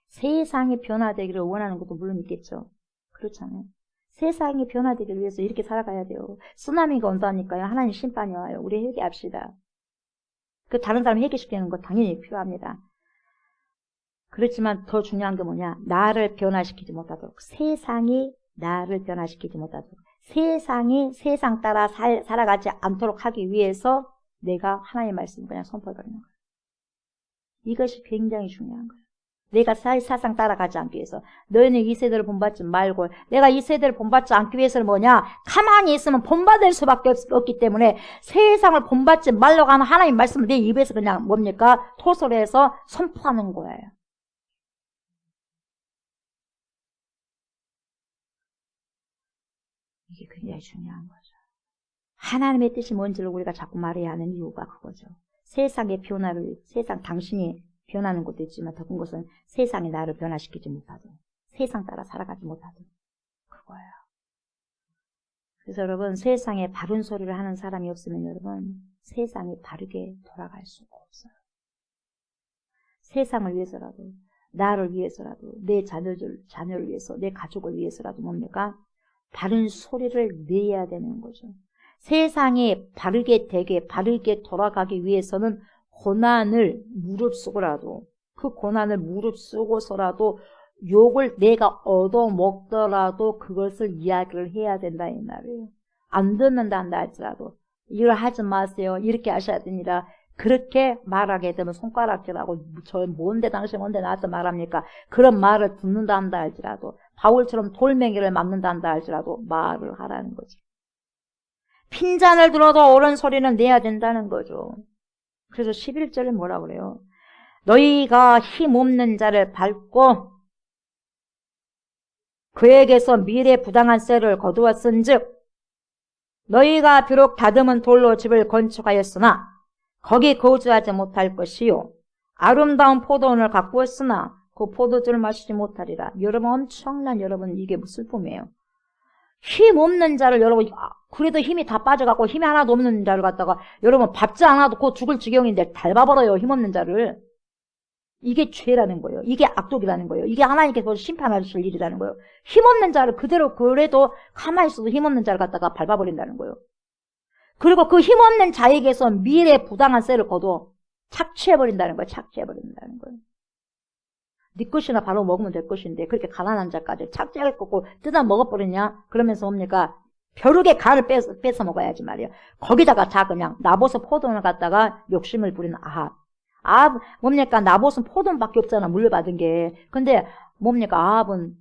세상이 변화되기를 원하는 것도 물론 있겠죠. 그렇잖아요. 세상이 변화되기를 위해서 이렇게 살아가야 돼요. 쓰나미가 온다니까요. 하나님 심판이 와요. 우리 회개합시다. 그 다른 사람 회개시키는 거 당연히 필요합니다. 그렇지만 더 중요한 게 뭐냐? 나를 변화시키지 못하도록. 세상이 나를 변화시키지 못하도록. 세상이 세상 따라 살아가지 않도록 하기 위해서 내가 하나님의 말씀을 그냥 선포해버리는 거예요. 이것이 굉장히 중요한 거예요. 내가 세상 따라가지 않기 위해서. 너희는 이 세대를 본받지 말고, 내가 이 세대를 본받지 않기 위해서는 뭐냐? 가만히 있으면 본받을 수밖에 없기 때문에 세상을 본받지 말라고 하는 하나님의 말씀을 내 입에서 그냥 뭡니까? 토설해서 선포하는 거예요. 이게 굉장히 중요한 거죠. 하나님의 뜻이 뭔지를 우리가 자꾸 말해야 하는 이유가 그거죠. 세상의 변화를, 세상 당신이 변하는 것도 있지만 더 큰 것은 세상이 나를 변화시키지 못하도록, 세상 따라 살아가지 못하도록 그거예요. 그래서 여러분, 세상에 바른 소리를 하는 사람이 없으면 여러분, 세상이 바르게 돌아갈 수가 없어요. 세상을 위해서라도, 나를 위해서라도, 내 자녀를 위해서, 내 가족을 위해서라도 뭡니까? 바른 소리를 내야 되는 거죠. 세상이 바르게 되게, 바르게 돌아가기 위해서는 고난을 무릅쓰고라도, 그 고난을 무릅쓰고서라도 욕을 내가 얻어먹더라도 그것을 이야기를 해야 된다 이 말이에요. 안 듣는다 한다 할지라도 이걸 하지 마세요. 이렇게 하셔야 됩니다. 그렇게 말하게 되면 손가락질하고 저 뭔데 당신 뭔데 나한테 말합니까? 그런 말을 듣는다 한다 할지라도 바울처럼 돌멩이를 맞는다 한다 할지라도 말을 하라는 거죠. 핀잔을 들어도 옳은 소리는 내야 된다는 거죠. 그래서 11절에 뭐라 그래요? 너희가 힘없는 자를 밟고 그에게서 미래 부당한 쇠를 거두었은즉 너희가 비록 다듬은 돌로 집을 건축하였으나 거기 거주하지 못할 것이요 아름다운 포도원을 가꾸었으나 그 포도주를 마시지 못하리라. 여러분 엄청난 여러분 이게 무슨 슬픔이에요. 힘없는 자를 여러분 그래도 힘이 다 빠져갖고 힘이 하나도 없는 자를 갖다가 여러분 밟지 않아도 곧 죽을 지경인데 밟아버려요. 힘없는 자를. 이게 죄라는 거예요. 이게 악독이라는 거예요. 이게 하나님께서 심판하실 일이라는 거예요. 힘없는 자를 그대로 그래도 가만히 있어도 힘없는 자를 갖다가 밟아버린다는 거예요. 그리고 그 힘없는 자에게서 미래 부당한 쇠를 거둬 착취해버린다는 거예요. 착취해버린다는 거예요. 네 것이나 바로 먹으면 될 것인데 그렇게 가난한 자까지 착취할 거고 뜯어 먹어버리냐? 그러면서 뭡니까? 벼룩의 간을 뺏어 먹어야지 말이에요. 거기다가 다 그냥 나봇의 포도원을 갖다가 욕심을 부리는 아합. 뭡니까? 나봇은 포도원밖에 없잖아, 물려받은 게. 근데 뭡니까? 아합은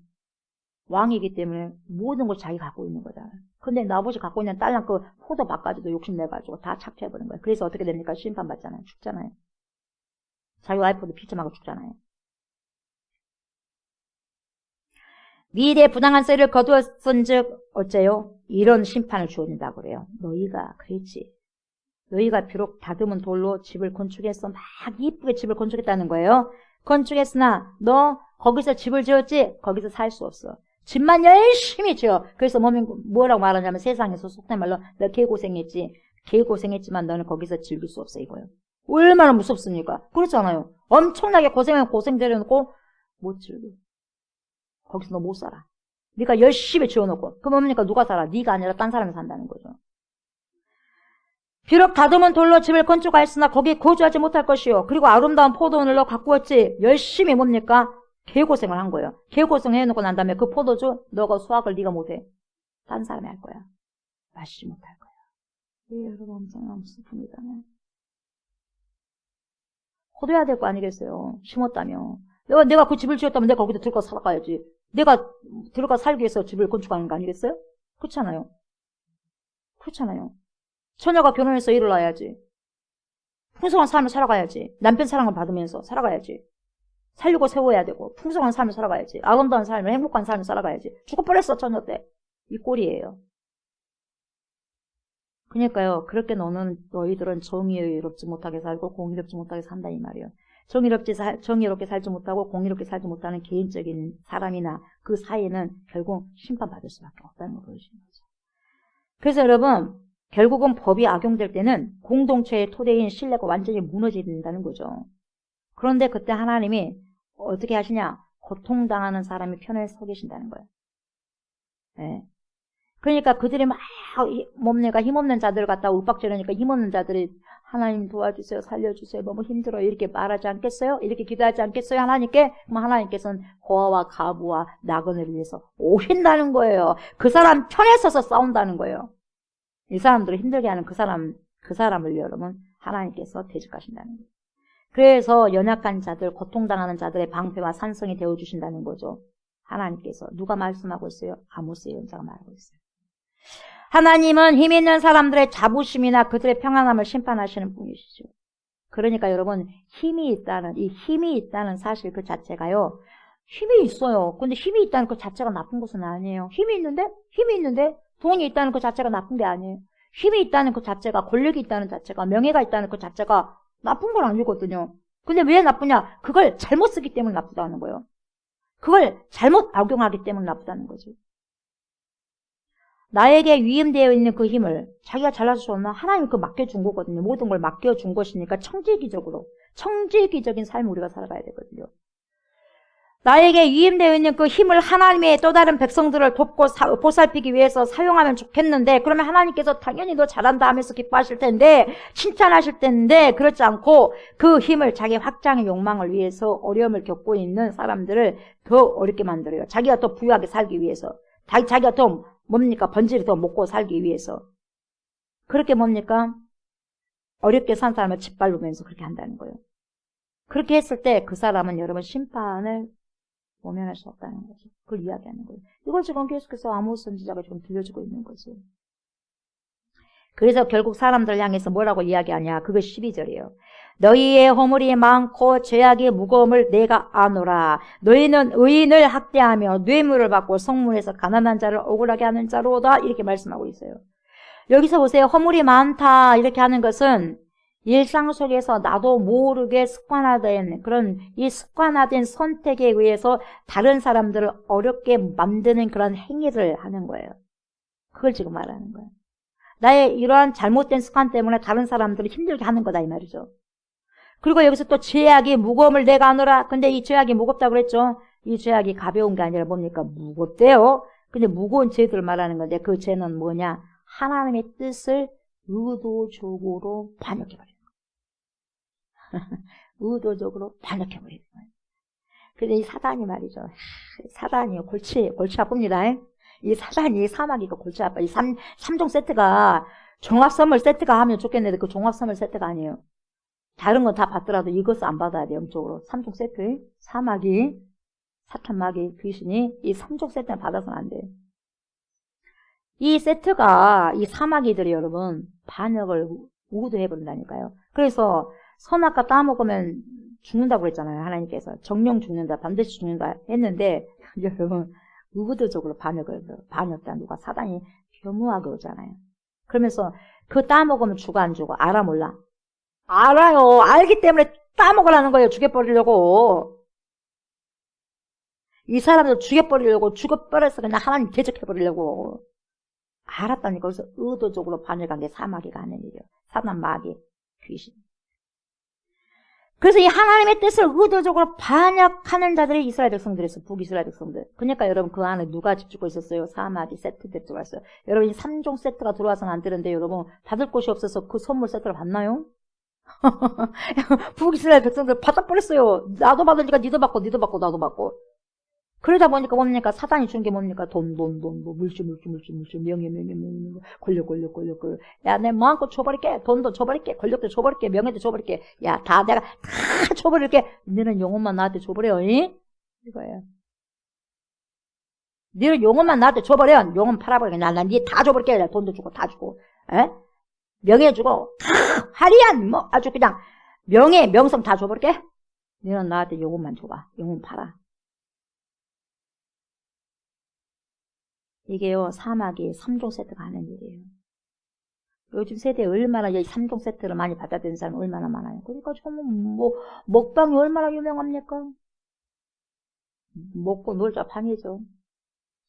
왕이기 때문에 모든 걸 자기가 갖고 있는 거잖아. 근데 나봇이 갖고 있는 딸랑 그 포도밭까지도 욕심내가지고 다 착취해버린 거예요. 그래서 어떻게 됩니까? 심판받잖아요. 죽잖아요. 자기 와이프도 비참하고 죽잖아요. 미래 부당한 쇠를 거두었은즉 어째요? 이런 심판을 주어진다고 그래요. 너희가 그랬지. 너희가 비록 다듬은 돌로 집을 건축했어. 막 이쁘게 집을 건축했다는 거예요. 건축했으나 너 거기서 집을 지었지? 거기서 살 수 없어. 집만 열심히 지어. 그래서 뭐라고 말하냐면 세상에서 속된 말로 너 개고생했지. 개고생했지만 너는 거기서 즐길 수 없어 이거예요. 얼마나 무섭습니까? 그렇잖아요. 엄청나게 고생하면 고생 들여놓고 못 즐겨. 거기서 너 못 살아. 네가 열심히 지어놓고. 그럼 뭡니까? 누가 살아? 네가 아니라 딴 사람이 산다는 거죠. 비록 다듬은 돌로 집을 건축하였으나 거기 거주하지 못할 것이요. 그리고 아름다운 포도원을 너 가꾸었지. 열심히 뭡니까? 개고생을 한 거예요. 개고생을 해놓고 난 다음에 그 포도주 너가 수확을 네가 못해. 딴 사람이 할 거야. 마시지 못할 거야. 예, 여러분 엄청난 슬픔이잖아요. 포도해야 될 거 아니겠어요. 심었다며. 내가 그 집을 지었다면 내가 거기다 들어가 살아가야지. 내가 들어가 살기 위해서 집을 건축하는 거 아니겠어요? 그렇잖아요. 그렇잖아요. 처녀가 결혼해서 일을 낳아야지. 풍성한 삶을 살아가야지. 남편 사랑을 받으면서 살아가야지. 살려고 세워야 되고 풍성한 삶을 살아가야지. 아름다운 삶을 행복한 삶을 살아가야지. 죽어버렸어 처녀 때. 이 꼴이에요. 그러니까요. 그렇게 너희들은 정의롭지 못하게 살고 공의롭지 못하게 산다 이 말이에요. 정의롭게 살지 못하고 공의롭게 살지 못하는 개인적인 사람이나 그 사이에는 결국 심판받을 수밖에 없다는 걸 보여주는 거죠. 그래서 여러분, 결국은 법이 악용될 때는 공동체의 토대인 신뢰가 완전히 무너진다는 거죠. 그런데 그때 하나님이 어떻게 하시냐? 고통당하는 사람이 편에 서 계신다는 거예요. 네. 그러니까 그들이 막 힘없는 자들을 갖다가 윽박지르니까 힘없는 자들이 하나님 도와주세요, 살려주세요, 너무 힘들어요 이렇게 말하지 않겠어요? 이렇게 기도하지 않겠어요? 하나님께? 그럼 하나님께서는 고아와 가부와 나그네를 위해서 오신다는 거예요. 그 사람 편에 서서 싸운다는 거예요. 이 사람들을 힘들게 하는 그 사람을 여러분 하나님께서 대적하신다는 거예요. 그래서 연약한 자들, 고통당하는 자들의 방패와 산성이 되어주신다는 거죠. 하나님께서. 누가 말씀하고 있어요? 아모스 예언자가 말하고 있어요. 하나님은 힘 있는 사람들의 자부심이나 그들의 평안함을 심판하시는 분이시죠. 그러니까 여러분, 힘이 있다는 사실 그 자체가요, 힘이 있어요. 근데 힘이 있다는 그 자체가 나쁜 것은 아니에요. 힘이 있는데 돈이 있다는 그 자체가 나쁜 게 아니에요. 힘이 있다는 그 자체가, 권력이 있다는 자체가, 명예가 있다는 그 자체가 나쁜 건 아니거든요. 근데 왜 나쁘냐? 그걸 잘못 쓰기 때문에 나쁘다는 거예요. 그걸 잘못 악용하기 때문에 나쁘다는 거죠. 나에게 위임되어 있는 그 힘을 자기가 잘나서 줬나? 하나님 그 맡겨준 거거든요. 모든 걸 맡겨준 것이니까 청지기적인 삶을 우리가 살아가야 되거든요. 나에게 위임되어 있는 그 힘을 하나님의 또 다른 백성들을 돕고 보살피기 위해서 사용하면 좋겠는데, 그러면 하나님께서 당연히 너 잘한다 하면서 기뻐하실 텐데, 칭찬하실 텐데, 그렇지 않고 그 힘을 자기 확장의 욕망을 위해서 어려움을 겪고 있는 사람들을 더 어렵게 만들어요. 자기가 더 부유하게 살기 위해서. 자기가 더 번지를 더 먹고 살기 위해서. 그렇게 어렵게 산 사람을 짓밟으면서 그렇게 한다는 거예요. 그렇게 했을 때 그 사람은 여러분 심판을 모면할 수 없다는 거죠. 그걸 이야기하는 거예요. 이걸 지금 계속해서 아모스 선지자가 지금 들려주고 있는 거죠. 그래서 결국 사람들 향해서 뭐라고 이야기하냐? 그게 12절이에요. 너희의 허물이 많고 죄악의 무거움을 내가 아노라. 너희는 의인을 학대하며 뇌물을 받고 성문에서 가난한 자를 억울하게 하는 자로다. 이렇게 말씀하고 있어요. 여기서 보세요. 허물이 많다 이렇게 하는 것은 일상 속에서 나도 모르게 습관화된 선택에 의해서 다른 사람들을 어렵게 만드는 그런 행위를 하는 거예요. 그걸 지금 말하는 거예요. 나의 이러한 잘못된 습관 때문에 다른 사람들을 힘들게 하는 거다 이 말이죠. 그리고 여기서 또 죄악의 무거움을 내가 아노라. 근데 이 죄악이 무겁다고 그랬죠. 이 죄악이 가벼운 게 아니라 뭡니까? 무겁대요. 근데 무거운 죄들을 말하는 건데 그 죄는 뭐냐? 하나님의 뜻을 의도적으로 반역해버리는 거예요. 의도적으로 반역해버리는 거예요. 근데 이 사단이 말이죠. 사단이 골치 아픕니다. 이 사단이 사마귀가 골치 아파. 이 3종 세트가 종합선물 세트가 하면 좋겠는데 그 종합선물 세트가 아니에요. 다른 건 다 받더라도 이것을 안 받아야 돼요. 영적으로. 3종 세트. 사마귀, 사탄마귀, 귀신이 이 3종 세트는 받아서는 안 돼요. 이 세트가 이 사마귀들이 여러분 반역을 우도해버린다니까요. 그래서 선악과 따먹으면 죽는다고 그랬잖아요. 하나님께서. 정령 죽는다, 반드시 죽는다 했는데 여러분 의도적으로 반역다 누가 사단이 교묘하게 오잖아요. 그러면서 그 따먹으면 죽어 안 죽어? 알아 몰라? 알아요. 알기 때문에 따먹으라는 거예요. 죽여버리려고. 이 사람들 죽여버려서 그냥 하나님 대적해버리려고. 알았다니까. 그래서 의도적으로 반역한 게 사마귀가 하는 일이에요. 사단, 마귀, 귀신. 그래서 이 하나님의 뜻을 의도적으로 반역하는 자들이 이스라엘 백성들에서 북이스라엘 백성들. 그러니까 여러분 그 안에 누가 집중고 있었어요? 사마귀 세트가 들어왔어요. 여러분 이 3종 세트가 들어와서는 안 되는데 여러분 받을 곳이 없어서 그 선물 세트를 받나요? 북이스라엘 백성들 받아버렸어요. 나도 받으니까 니도 받고 나도 받고. 그러다 보니까 뭡니까? 사단이 준 게 뭡니까? 돈, 물질, 명예, 권력. 야, 내 마음껏 줘버릴게. 돈도 줘버릴게. 권력도 줘버릴게. 명예도 줘버릴게. 야, 내가 다 줘버릴게. 너는 영혼만 나한테 줘버려, 이? 이거예요. 너는 영혼만 나한테 줘버려. 영혼 팔아버려. 난 니 다 줘버릴게. 돈도 주고, 다 주고. 에? 명예 주고, 화려한, 아주 그냥, 명성 다 줘버릴게. 너는 나한테 영혼만 줘봐. 영혼 팔아. 이게요, 사마귀 3종 세트가 하는 일이에요. 요즘 세대에 얼마나 이 3종 세트를 많이 받아들이는 사람 얼마나 많아요. 그러니까 지금 뭐 먹방이 얼마나 유명합니까? 먹고 놀자 판이죠.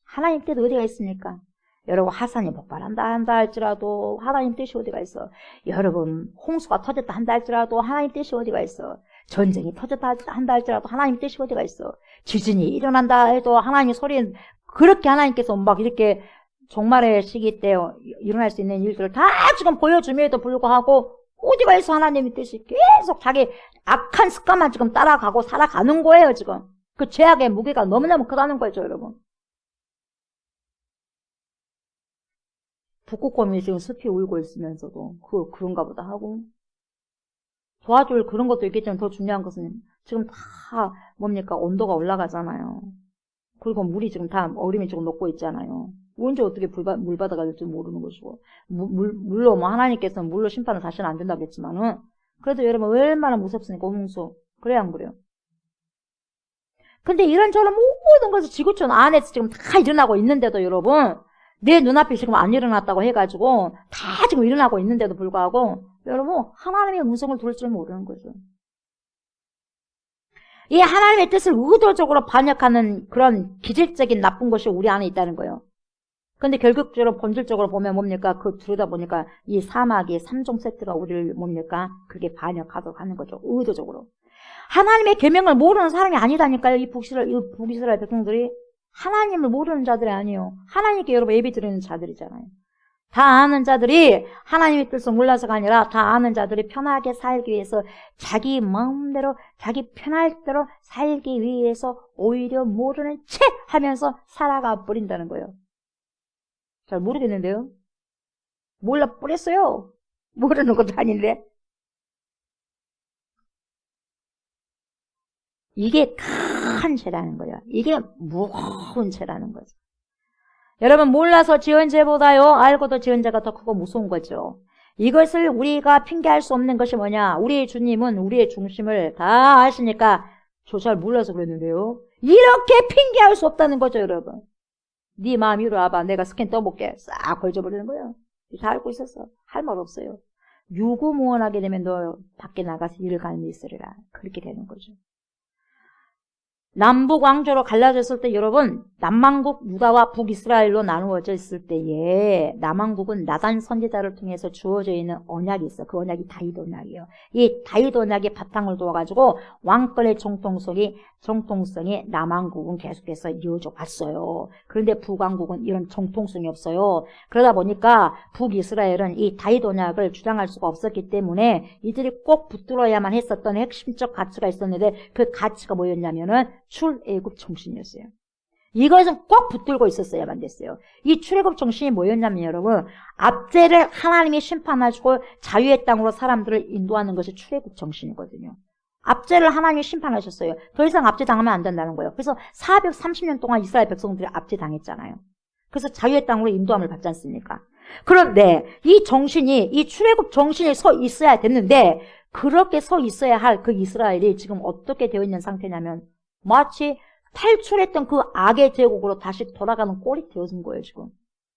하나님 뜻 어디가 있습니까? 여러분 화산이 폭발한다 할지라도 하나님 뜻이 어디가 있어? 여러분 홍수가 터졌다 한다 할지라도 하나님 뜻이 어디가 있어? 전쟁이 터졌다 한다 할지라도 하나님 뜻이 어디가 있어? 지진이 일어난다 해도 하나님 소리는 그렇게 하나님께서 막 이렇게 종말의 시기 때 일어날 수 있는 일들을 다 지금 보여줌에도 불구하고 어디가 있어 하나님의 뜻이 계속 자기 악한 습관만 지금 따라가고 살아가는 거예요 지금. 그 죄악의 무게가 너무너무 크다는 거죠 여러분. 북극곰이 지금 숲이 울고 있으면서도 그런가 보다 하고 도와줄 그런 것도 있겠지만 더 중요한 것은 지금 다 뭡니까 온도가 올라가잖아요. 그리고 물이 지금 다 얼음이 지금 녹고 있잖아요. 언제 어떻게 물 받아가 될지 모르는 것이고 물로 뭐 하나님께서는 물로 심판을 다시는 안 된다고 했지만은 그래도 여러분 얼마나 무섭습니까 홍수. 그래야 안 그래요? 근데 이런저런 모든 것이 지구촌 안에서 지금 다 일어나고 있는데도 여러분 내 눈앞에 지금 안 일어났다고 해가지고 다 지금 일어나고 있는데도 불구하고 여러분 하나님의 음성을 들을 줄 모르는 거죠. 이 하나님의 뜻을 의도적으로 반역하는 그런 기질적인 나쁜 것이 우리 안에 있다는 거예요. 근데 결국적으로 본질적으로 보면 뭡니까? 그 들여다 보니까 이 사막의 3종 세트가 우리를 뭡니까? 그게 반역하도록 하는 거죠. 의도적으로. 하나님의 계명을 모르는 사람이 아니다니까요. 이 북이스라엘 백성들이. 하나님을 모르는 자들이 아니에요. 하나님께 여러분 예배 드리는 자들이잖아요. 다 아는 자들이 하나님의 뜻을 몰라서가 아니라 다 아는 자들이 편하게 살기 위해서 자기 마음대로 자기 편할 대로 살기 위해서 오히려 모르는 채 하면서 살아가 버린다는 거예요. 잘 모르겠는데요. 몰라 버렸어요. 모르는 것도 아닌데. 이게 큰 죄라는 거예요. 이게 무거운 죄라는 거죠. 여러분 몰라서 지은 죄보다요 알고도 지은 죄가 더 크고 무서운 거죠. 이것을 우리가 핑계할 수 없는 것이 뭐냐. 우리의 주님은 우리의 중심을 다 아시니까 저 잘 몰라서 그랬는데요. 이렇게 핑계할 수 없다는 거죠 여러분. 네 마음 이리 와봐. 내가 스캔 떠볼게. 싹 걸쳐버리는 거예요. 다 알고 있었어. 할 말 없어요. 유구무원하게 되면 너 밖에 나가서 일을 가는 일 있으리라. 그렇게 되는 거죠. 남북 왕조로 갈라졌을 때 여러분 남왕국 유다와 북이스라엘로 나누어져 있을 때에 남왕국은 나단 선지자를 통해서 주어져 있는 언약이 있어. 그 언약이 다윗 언약이에요. 이 다윗 언약의 바탕을 두어가지고 왕권의 정통성이 남왕국은 계속해서 이어져 왔어요. 그런데 북왕국은 이런 정통성이 없어요. 그러다 보니까 북이스라엘은 이 다윗 언약을 주장할 수가 없었기 때문에 이들이 꼭 붙들어야만 했었던 핵심적 가치가 있었는데 그 가치가 뭐였냐면은 출애굽 정신이었어요. 이것은 꼭 붙들고 있었어야만 됐어요. 이 출애굽 정신이 뭐였냐면 여러분 압제를 하나님이 심판하시고 자유의 땅으로 사람들을 인도하는 것이 출애굽 정신이거든요. 압제를 하나님이 심판하셨어요. 더 이상 압제당하면 안 된다는 거예요. 그래서 430년 동안 이스라엘 백성들이 압제당했잖아요. 그래서 자유의 땅으로 인도함을 받지 않습니까? 그런데 이 정신이 이 출애굽 정신이 서 있어야 됐는데 그렇게 서 있어야 할 그 이스라엘이 지금 어떻게 되어 있는 상태냐면 마치 탈출했던 그 악의 제국으로 다시 돌아가는 꼴이 되어진 거예요, 지금.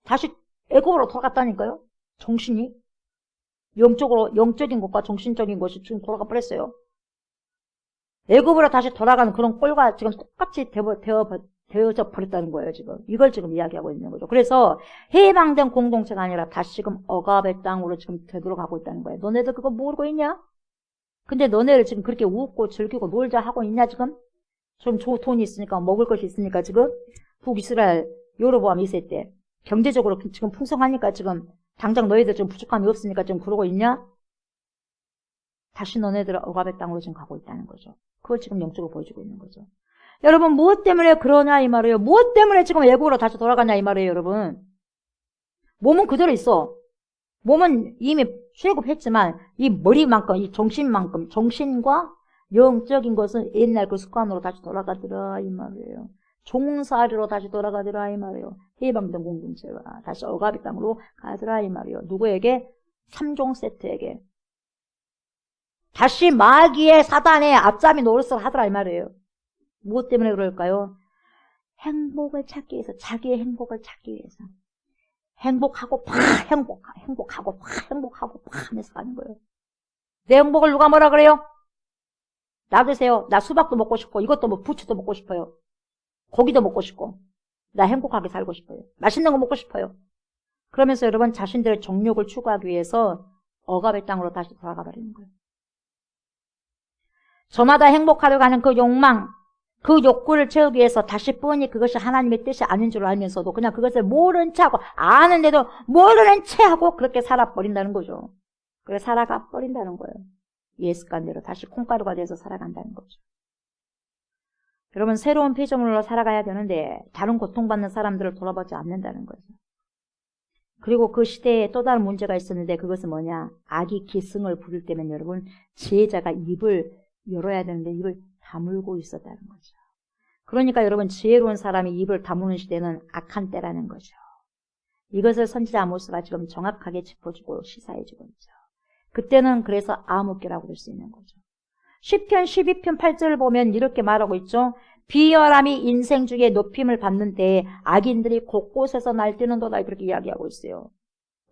다시 애국으로 돌아갔다니까요? 정신이. 영적인 것과 정신적인 것이 지금 돌아가 버렸어요. 애국으로 다시 돌아가는 그런 꼴과 지금 똑같이 되어져 버렸다는 거예요, 지금. 이걸 지금 이야기하고 있는 거죠. 그래서 해방된 공동체가 아니라 다시금 억압의 땅으로 지금 되돌아가고 있다는 거예요. 너네들 그거 모르고 있냐? 근데 너네를 지금 그렇게 웃고 즐기고 놀자 하고 있냐, 지금? 좀 돈이 있으니까 먹을 것이 있으니까 지금 북이스라엘 여로보암 2세 때 경제적으로 지금 풍성하니까 지금 당장 너희들 지금 부족함이 없으니까 지금 그러고 있냐? 다시 너네들은 억압의 땅으로 지금 가고 있다는 거죠. 그걸 지금 영적으로 보여주고 있는 거죠. 여러분 무엇 때문에 그러냐 이 말이에요. 무엇 때문에 지금 애국으로 다시 돌아가냐 이 말이에요. 여러분 몸은 그대로 있어. 몸은 이미 출애굽했지만 이 머리만큼 이 정신만큼 정신과 영적인 것은 옛날 그 습관으로 다시 돌아가더라 이 말이에요. 종살이로 다시 돌아가더라 이 말이에요. 해방된 공동체가 다시 억압의 땅으로 가더라 이 말이에요. 누구에게? 3종 세트에게. 다시 마귀의 사단의 앞잡이 노릇을 하더라 이 말이에요. 무엇 때문에 그럴까요? 행복을 찾기 위해서, 자기의 행복을 찾기 위해서. 행복하고 행복하고 하면서 가는 거예요. 내 행복을 누가 뭐라 그래요? 놔두세요. 나 수박도 먹고 싶고 이것도 뭐 부추도 먹고 싶어요. 고기도 먹고 싶고 나 행복하게 살고 싶어요. 맛있는 거 먹고 싶어요. 그러면서 여러분 자신들의 정욕을 추구하기 위해서 억압의 땅으로 다시 돌아가 버리는 거예요. 저마다 행복하려고 하는 그 욕망, 그 욕구를 채우기 위해서 다시 뻔히 그것이 하나님의 뜻이 아닌 줄 알면서도 그냥 그것을 모른 체하고 아는데도 모르는 체하고 그렇게 살아버린다는 거죠. 그래 살아가 버린다는 거예요. 예습관대로 다시 콩가루가 돼서 살아간다는 거죠. 여러분 새로운 피조물로 살아가야 되는데 다른 고통받는 사람들을 돌아보지 않는다는 거죠. 그리고 그 시대에 또 다른 문제가 있었는데 그것은 뭐냐? 악이 기승을 부릴 때면 여러분 지혜자가 입을 열어야 되는데 입을 다물고 있었다는 거죠. 그러니까 여러분 지혜로운 사람이 입을 다무는 시대는 악한 때라는 거죠. 이것을 선지자 아모스가 지금 정확하게 짚어주고 시사해주고 있죠. 그때는 그래서 암흑기라고 볼 수 있는 거죠. 시편 12편 8절을 보면 이렇게 말하고 있죠. 비열함이 인생 중에 높임을 받는 때에 악인들이 곳곳에서 날뛰는도다 이렇게 이야기하고 있어요.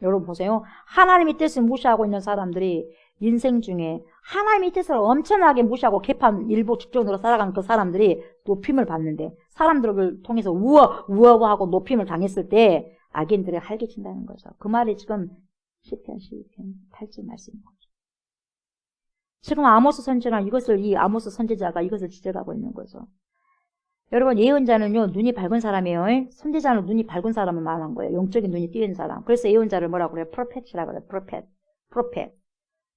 여러분 보세요. 하나님의 뜻을 무시하고 있는 사람들이 인생 중에 하나님의 뜻을 엄청나게 무시하고 개판 일부 직종으로 살아가는 그 사람들이 높임을 받는데 사람들을 통해서 우와하고 높임을 당했을 때 악인들이 활개친다는 거죠. 그 말이 지금 시편 12편 8절 말씀인 거죠. 지금 아모스 선지자는 이 아모스 선지자가 이것을 지적하고 있는 거죠. 여러분 예언자는요 눈이 밝은 사람이에요. 선지자는 눈이 밝은 사람을 말한 거예요. 영적인 눈이 띄는 사람. 그래서 예언자를 뭐라고 그래요? 프로펫이라고 그래요. 프로펫.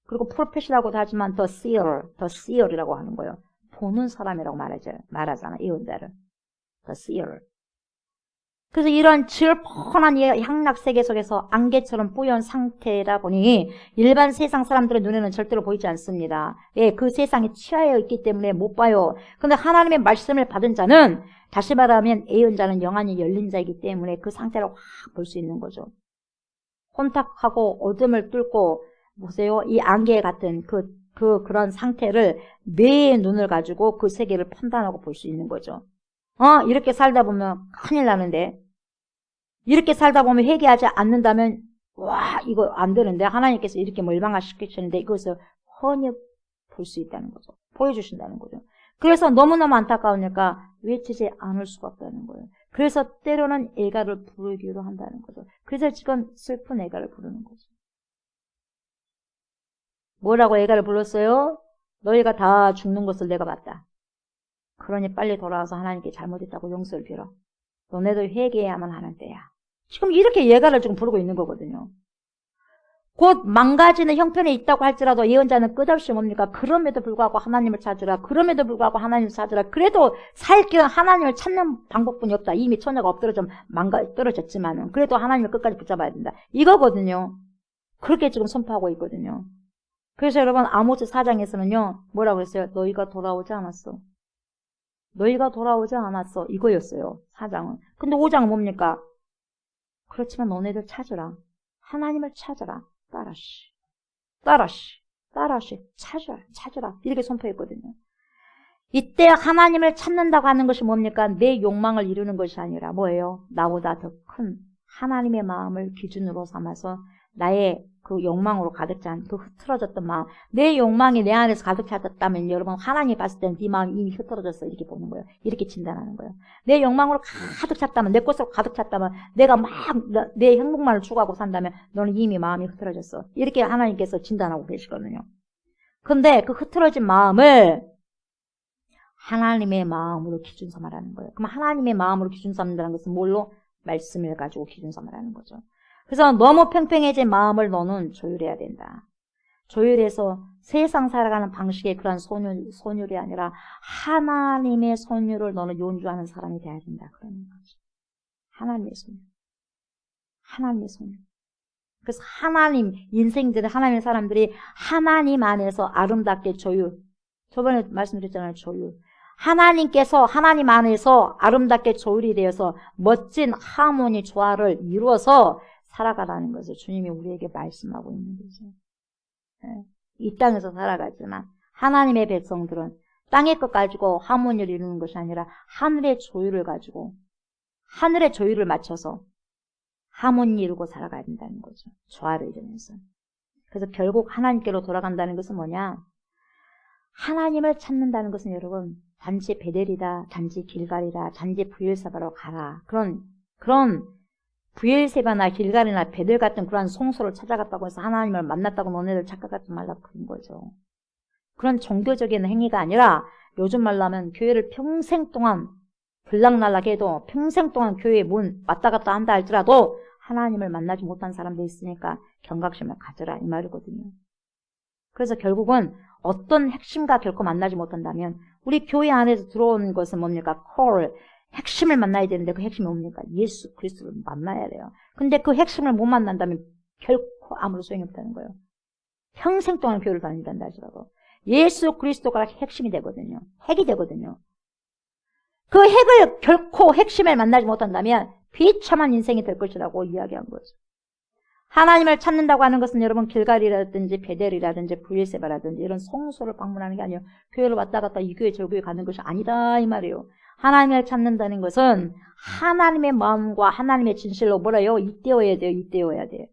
그리고 프로펫이라고도 하지만 더 seer이라고 하는 거예요. 보는 사람이라고 말하잖아. 예언자를. 더 seer. 그래서 이런 질펀한 향락 세계 속에서 안개처럼 뿌연 상태라 보니 일반 세상 사람들의 눈에는 절대로 보이지 않습니다. 예, 그 세상에 취하여 있기 때문에 못 봐요. 그런데 하나님의 말씀을 받은 자는 다시 말하면 예언자는 영안이 열린 자이기 때문에 그 상태를 확 볼 수 있는 거죠. 혼탁하고 어둠을 뚫고 보세요. 이 안개 같은 그런 상태를 뇌의 눈을 가지고 그 세계를 판단하고 볼 수 있는 거죠. 이렇게 살다 보면 큰일 나는데, 이렇게 살다 보면 회개하지 않는다면, 이거 안 되는데, 하나님께서 이렇게 멸망시키시는데, 이것을 훤히 볼 수 있다는 거죠. 보여주신다는 거죠. 그래서 너무너무 안타까우니까 외치지 않을 수가 없다는 거예요. 그래서 때로는 애가를 부르기로 한다는 거죠. 그래서 지금 슬픈 애가를 부르는 거죠. 뭐라고 애가를 불렀어요? 너희가 다 죽는 것을 내가 봤다. 그러니 빨리 돌아와서 하나님께 잘못했다고 용서를 빌어. 너네도 회개해야만 하는 때야. 지금 이렇게 예가를 지금 부르고 있는 거거든요. 곧 망가지는 형편에 있다고 할지라도 예언자는 끝없이 뭡니까? 그럼에도 불구하고 하나님을 찾으라. 그럼에도 불구하고 하나님을 찾으라. 그래도 살 길은 하나님을 찾는 방법뿐이 없다. 이미 처녀가 떨어졌지만은 그래도 하나님을 끝까지 붙잡아야 된다. 이거거든요. 그렇게 지금 선포하고 있거든요. 그래서 여러분 아모스 4장에서는요. 뭐라고 했어요? 너희가 돌아오지 않았어. 너희가 돌아오지 않았어. 이거였어요. 4장은. 근데 5장은 뭡니까? 그렇지만 너네들 찾으라. 하나님을 찾아라. 따라시. 찾으라. 이렇게 선포했거든요. 이때 하나님을 찾는다고 하는 것이 뭡니까? 내 욕망을 이루는 것이 아니라 뭐예요? 나보다 더 큰 하나님의 마음을 기준으로 삼아서 나의 그 욕망으로 가득 찬 그 흐트러졌던 마음, 내 욕망이 내 안에서 가득 찼다면 여러분 하나님이 봤을 때는 네 마음이 이미 흐트러졌어 이렇게 보는 거예요. 이렇게 진단하는 거예요. 내 욕망으로 가득 찼다면, 내 것으로 가득 찼다면, 내가 막 내 행복만을 추구하고 산다면 너는 이미 마음이 흐트러졌어. 이렇게 하나님께서 진단하고 계시거든요. 근데 그 흐트러진 마음을 하나님의 마음으로 기준 삼으라는 거예요. 그럼 하나님의 마음으로 기준 삼는다는 것은 뭘로? 말씀을 가지고 기준 삼으라는 거죠. 그래서 너무 팽팽해진 마음을 너는 조율해야 된다. 조율해서 세상 살아가는 방식의 그런 손율이 아니라 하나님의 손율을 너는 연주하는 사람이 돼야 된다. 그러는 거죠. 하나님의 손율. 그래서 인생들의 하나님의 사람들이 하나님 안에서 아름답게 조율. 저번에 말씀드렸잖아요. 조율. 하나님께서 하나님 안에서 아름답게 조율이 되어서 멋진 하모니 조화를 이루어서 살아가라는 것을 주님이 우리에게 말씀하고 있는 거죠. 이 땅에서 살아가지만 하나님의 백성들은 땅의 것 가지고 하모니를 이루는 것이 아니라 하늘의 조율을 가지고 하늘의 조율을 맞춰서 하모니 이루고 살아가야 된다는 거죠. 조화를 이루면서. 그래서 결국 하나님께로 돌아간다는 것은 뭐냐? 하나님을 찾는다는 것은 여러분 단지 베델이다, 단지 길갈이다, 단지 브엘세바로 가라. 그런 브엘세바나 길갈이나 베델 같은 그런 성소를 찾아갔다고 해서 하나님을 만났다고 너네들 착각하지 말라고 그런 거죠. 그런 종교적인 행위가 아니라 요즘 말로 하면 교회를 평생 동안 들락날락 해도 평생 동안 교회 문 왔다 갔다 한다 할지라도 하나님을 만나지 못한 사람도 있으니까 경각심을 가져라 이 말이거든요. 그래서 결국은 어떤 핵심과 결코 만나지 못한다면 우리 교회 안에서 들어온 것은 뭡니까? 콜, 핵심을 만나야 되는데 그 핵심이 뭡니까? 예수 그리스도를 만나야 돼요. 근데 그 핵심을 못 만난다면 결코 아무런 소용이 없다는 거예요. 평생 동안 교회를 다닌다는 할지라도 예수 그리스도가 핵심이 되거든요. 핵이 되거든요. 그 핵을 결코 핵심을 만나지 못한다면 비참한 인생이 될 것이라고 이야기한 거죠. 하나님을 찾는다고 하는 것은 여러분 길갈이라든지 베델이라든지 브엘세바라든지 이런 성소를 방문하는 게 아니에요. 교회를 왔다 갔다 이 교회 저 교회 가는 것이 아니다 이 말이에요. 하나님을 찾는다는 것은 하나님의 마음과 하나님의 진실로 뭐래요? 잇대어야 돼요. 잇대어야 돼요.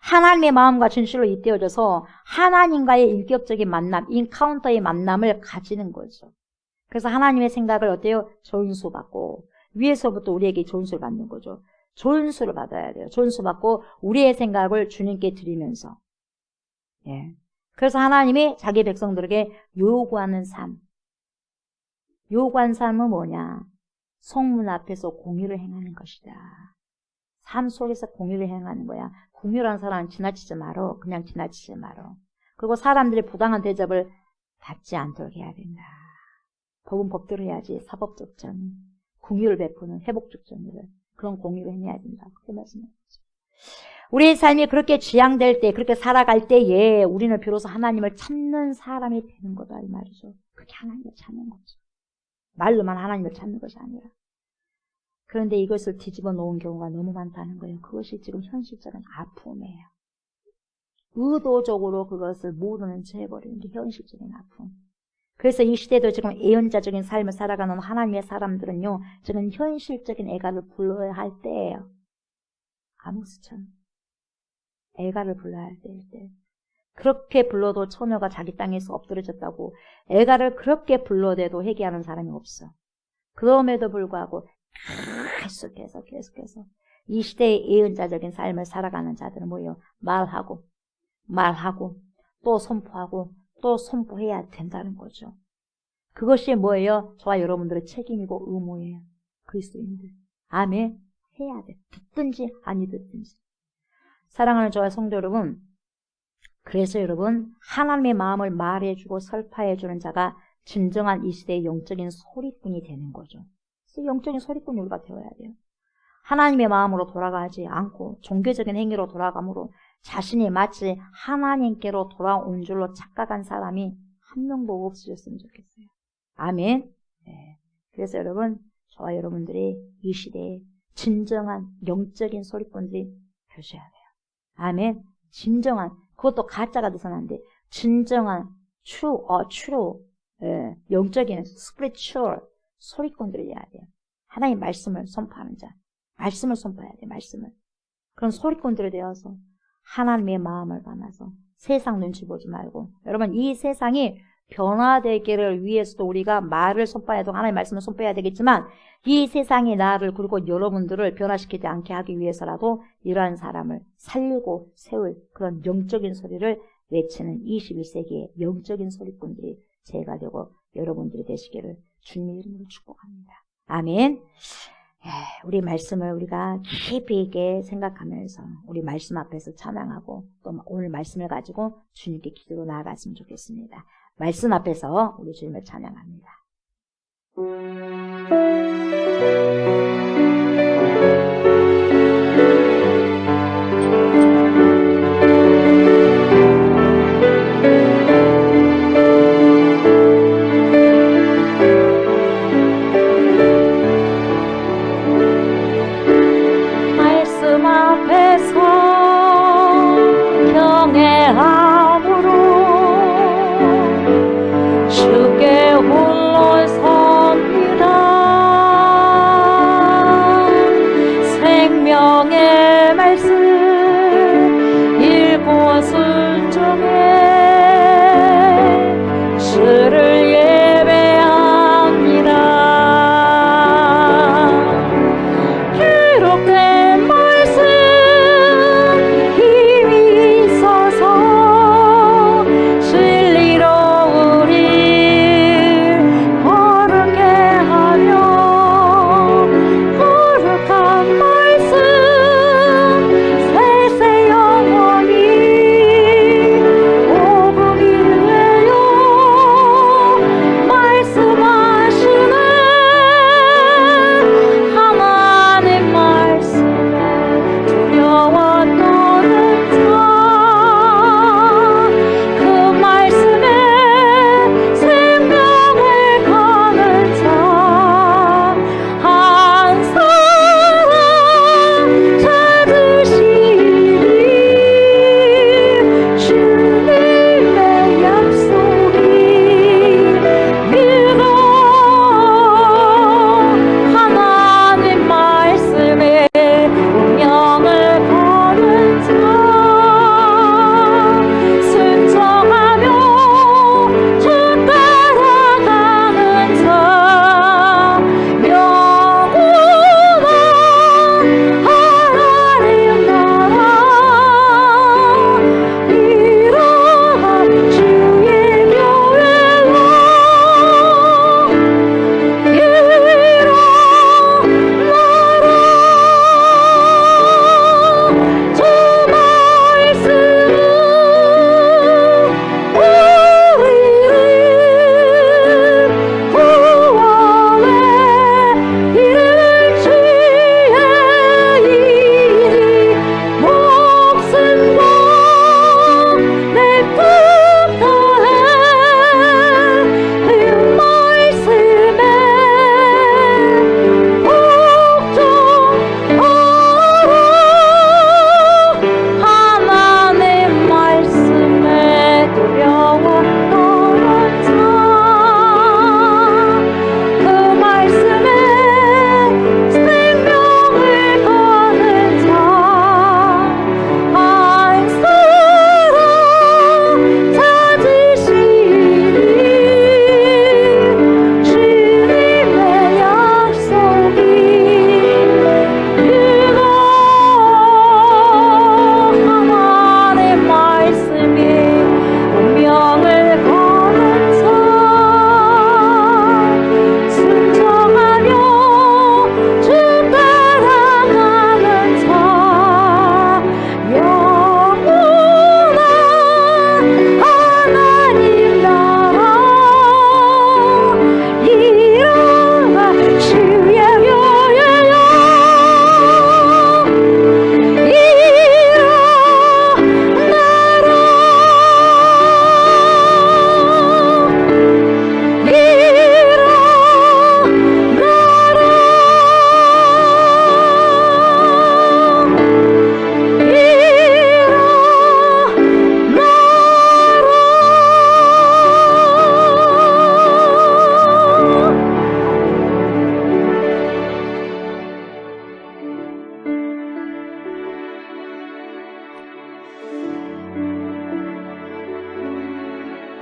하나님의 마음과 진실로 잇대어져서 하나님과의 인격적인 만남, 인카운터의 만남을 가지는 거죠. 그래서 하나님의 생각을 어때요? 전수 받고 위에서부터 우리에게 전수를 받는 거죠. 전수를 받아야 돼요. 전수 받고 우리의 생각을 주님께 드리면서. 예. 그래서 하나님이 자기 백성들에게 요구하는 삶. 요구한 삶은 뭐냐? 성문 앞에서 공의를 행하는 것이다. 삶 속에서 공의를 행하는 거야. 공의라는 사람은 지나치지 말어. 그냥 지나치지 말어. 그리고 사람들이 부당한 대접을 받지 않도록 해야 된다. 법은 법대로 해야지. 사법적 정의. 공의를 베푸는 회복적 정의를. 그런 공의를 해내야 된다. 그렇게 말씀하셨죠. 우리의 삶이 그렇게 지향될 때, 그렇게 살아갈 때에 우리는 비로소 하나님을 찾는 사람이 되는 거다. 이 말이죠. 그게 하나님을 찾는 거죠. 말로만 하나님을 찾는 것이 아니라. 그런데 이것을 뒤집어 놓은 경우가 너무 많다는 거예요. 그것이 지금 현실적인 아픔이에요. 의도적으로 그것을 모르는 채 해버리는 게 현실적인 아픔. 그래서 이 시대도 지금 예언자적인 삶을 살아가는 하나님의 사람들은요, 지금 현실적인 애가를 불러야 할 때예요. 아모스처럼. 애가를 불러야 할 때일 때. 그렇게 불러도 처녀가 자기 땅에서 엎드려졌다고 애가를 그렇게 불러대도 회개하는 사람이 없어. 그럼에도 불구하고 계속해서 이 시대의 예언자적인 삶을 살아가는 자들은 뭐예요? 말하고 또 선포하고 또 선포해야 된다는 거죠. 그것이 뭐예요? 저와 여러분들의 책임이고 의무예요. 그리스도인들. 아멘. 해야 돼. 듣든지 아니 듣든지. 사랑하는 저와 성도 여러분, 그래서 여러분 하나님의 마음을 말해주고 설파해주는 자가 진정한 이 시대의 영적인 소리꾼이 되는 거죠. 영적인 소리꾼이 우리가 되어야 돼요. 하나님의 마음으로 돌아가지 않고 종교적인 행위로 돌아감으로 자신이 마치 하나님께로 돌아온 줄로 착각한 사람이 한 명도 없어졌으면 좋겠어요. 아멘. 네. 그래서 여러분, 저와 여러분들이 이 시대에 진정한 영적인 소리꾼들이 되셔야 돼요. 아멘. 진정한, 그것도 가짜가 돼서는 안 돼. 진정한 true, 영적인 spiritual 소리꾼들이 돼야 돼요. 하나님 말씀을 선포하는 자. 말씀을 선포해야 돼요. 말씀을. 그런 소리꾼들이 되어서 하나님의 마음을 담아서 세상 눈치 보지 말고, 여러분 이 세상이 변화되기를 위해서도 우리가 말을 선포해도 하나님의 말씀을 선포해야 되겠지만, 이 세상이 나를 그리고 여러분들을 변화시키지 않게 하기 위해서라도 이러한 사람을 살리고 세울 그런 영적인 소리를 외치는 21세기의 영적인 소리꾼들이 제가 되고 여러분들이 되시기를 주님 이름으로 축복합니다. 아멘. 우리 말씀을 우리가 깊이 있게 생각하면서 우리 말씀 앞에서 찬양하고 또 오늘 말씀을 가지고 주님께 기도로 나아갔으면 좋겠습니다. 말씀 앞에서 우리 주님을 찬양합니다. 말씀 앞에서 경외함으로 주께 홀로 섭니다.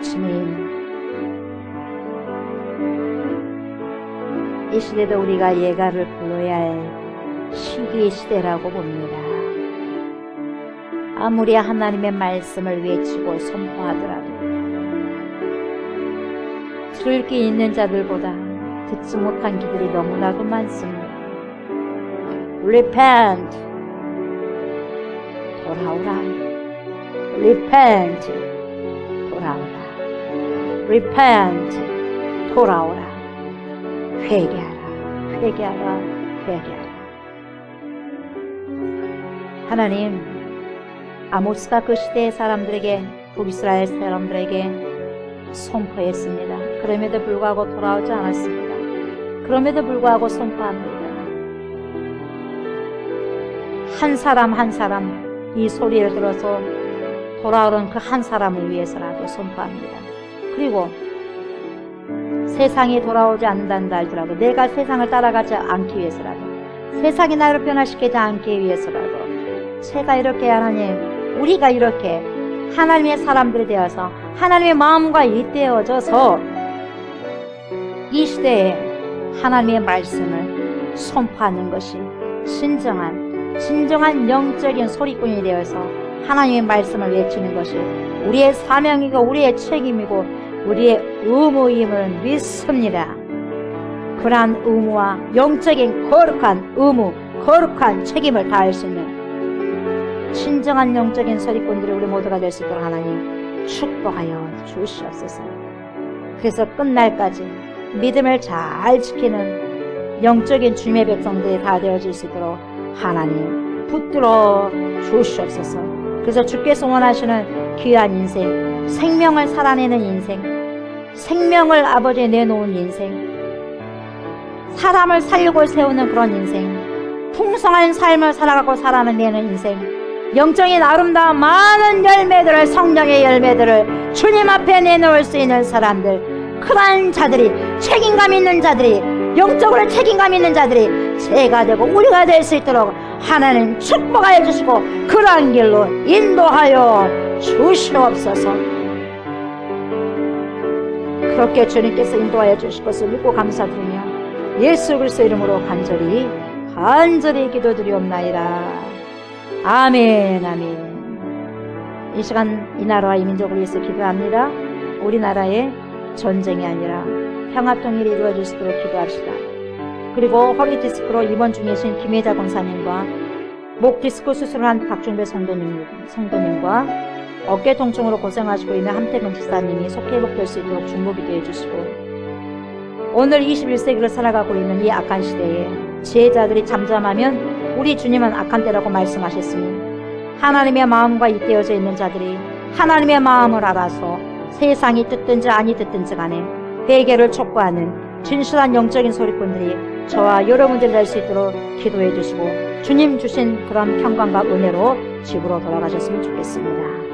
주님, 이 시대도 우리가 예가를 불러야 할 시기의 시대라고 봅니다. 아무리 하나님의 말씀을 외치고 선포하더라도 들을 게 있는 자들보다 듣지 못한 기들이 너무나도 많습니다. Repent, 돌아오라. Repent, 돌아오라. Repent, 돌아오라. 회개하라, 회개하라, 회개하라. 하나님, 아모스가 그 시대의 사람들에게, 북이스라엘 사람들에게 선포했습니다. 그럼에도 불구하고 돌아오지 않았습니다. 그럼에도 불구하고 선포합니다. 한 사람 한 사람 이 소리를 들어서 돌아오는 그 한 사람을 위해서라도 선포합니다. 그리고 세상이 돌아오지 않는다는 알더라도 내가 세상을 따라가지 않기 위해서라도, 세상이 나를 변화시키지 않기 위해서라도, 제가 이렇게 하나님, 우리가 이렇게 하나님의 사람들이 되어서 하나님의 마음과 일대어져서 이 시대에 하나님의 말씀을 선포하는 것이 진정한 영적인 소리꾼이 되어서 하나님의 말씀을 외치는 것이 우리의 사명이고 우리의 책임이고 우리의 의무임을 믿습니다. 그러한 의무와 영적인 거룩한 의무, 거룩한 책임을 다할 수 있는 진정한 영적인 소리꾼들이 우리 모두가 될 수 있도록 하나님 축복하여 주시옵소서. 그래서 끝날까지 믿음을 잘 지키는 영적인 주님의 백성들이 다 되어질 수 있도록 하나님 붙들어 주시옵소서. 그래서 주께서 원하시는 귀한 인생, 생명을 살아내는 인생, 생명을 아버지에 내놓은 인생, 사람을 살리고 세우는 그런 인생, 풍성한 삶을 살아가고 살아내는 인생, 영적인 아름다운 많은 열매들을, 성령의 열매들을 주님 앞에 내놓을 수 있는 사람들, 그러한 자들이, 책임감 있는 자들이, 영적으로 책임감 있는 자들이 제가 되고 우리가 될 수 있도록 하나님 축복하여 주시고 그러한 길로 인도하여 주시옵소서. 그렇게 주님께서 인도하여 주실 것을 믿고 감사드리며 예수 그리스도 이름으로 간절히 기도드리옵나이다. 아멘, 아멘. 이 시간 이 나라와 이 민족을 위해서 기도합니다. 우리나라에 전쟁이 아니라 평화 통일이 이루어질 수 있도록 기도합시다. 그리고 허리 디스크로 입원 중이신 김혜자 권사님과 목 디스크 수술을 한 박중배 성도님과 어깨 통증으로 고생하시고 있는 함태근 집사님이 속히 회복될 수 있도록 중보기도 해주시고, 오늘 21세기를 살아가고 있는 이 악한 시대에 지혜자들이 잠잠하면 우리 주님은 악한 때라고 말씀하셨으니 하나님의 마음과 잇대어져 있는 자들이 하나님의 마음을 알아서 세상이 듣든지 아니 듣든지 간에 회개를 촉구하는 진실한 영적인 소리꾼들이 저와 여러분들 될 수 있도록 기도해 주시고 주님 주신 그런 평강과 은혜로 집으로 돌아가셨으면 좋겠습니다.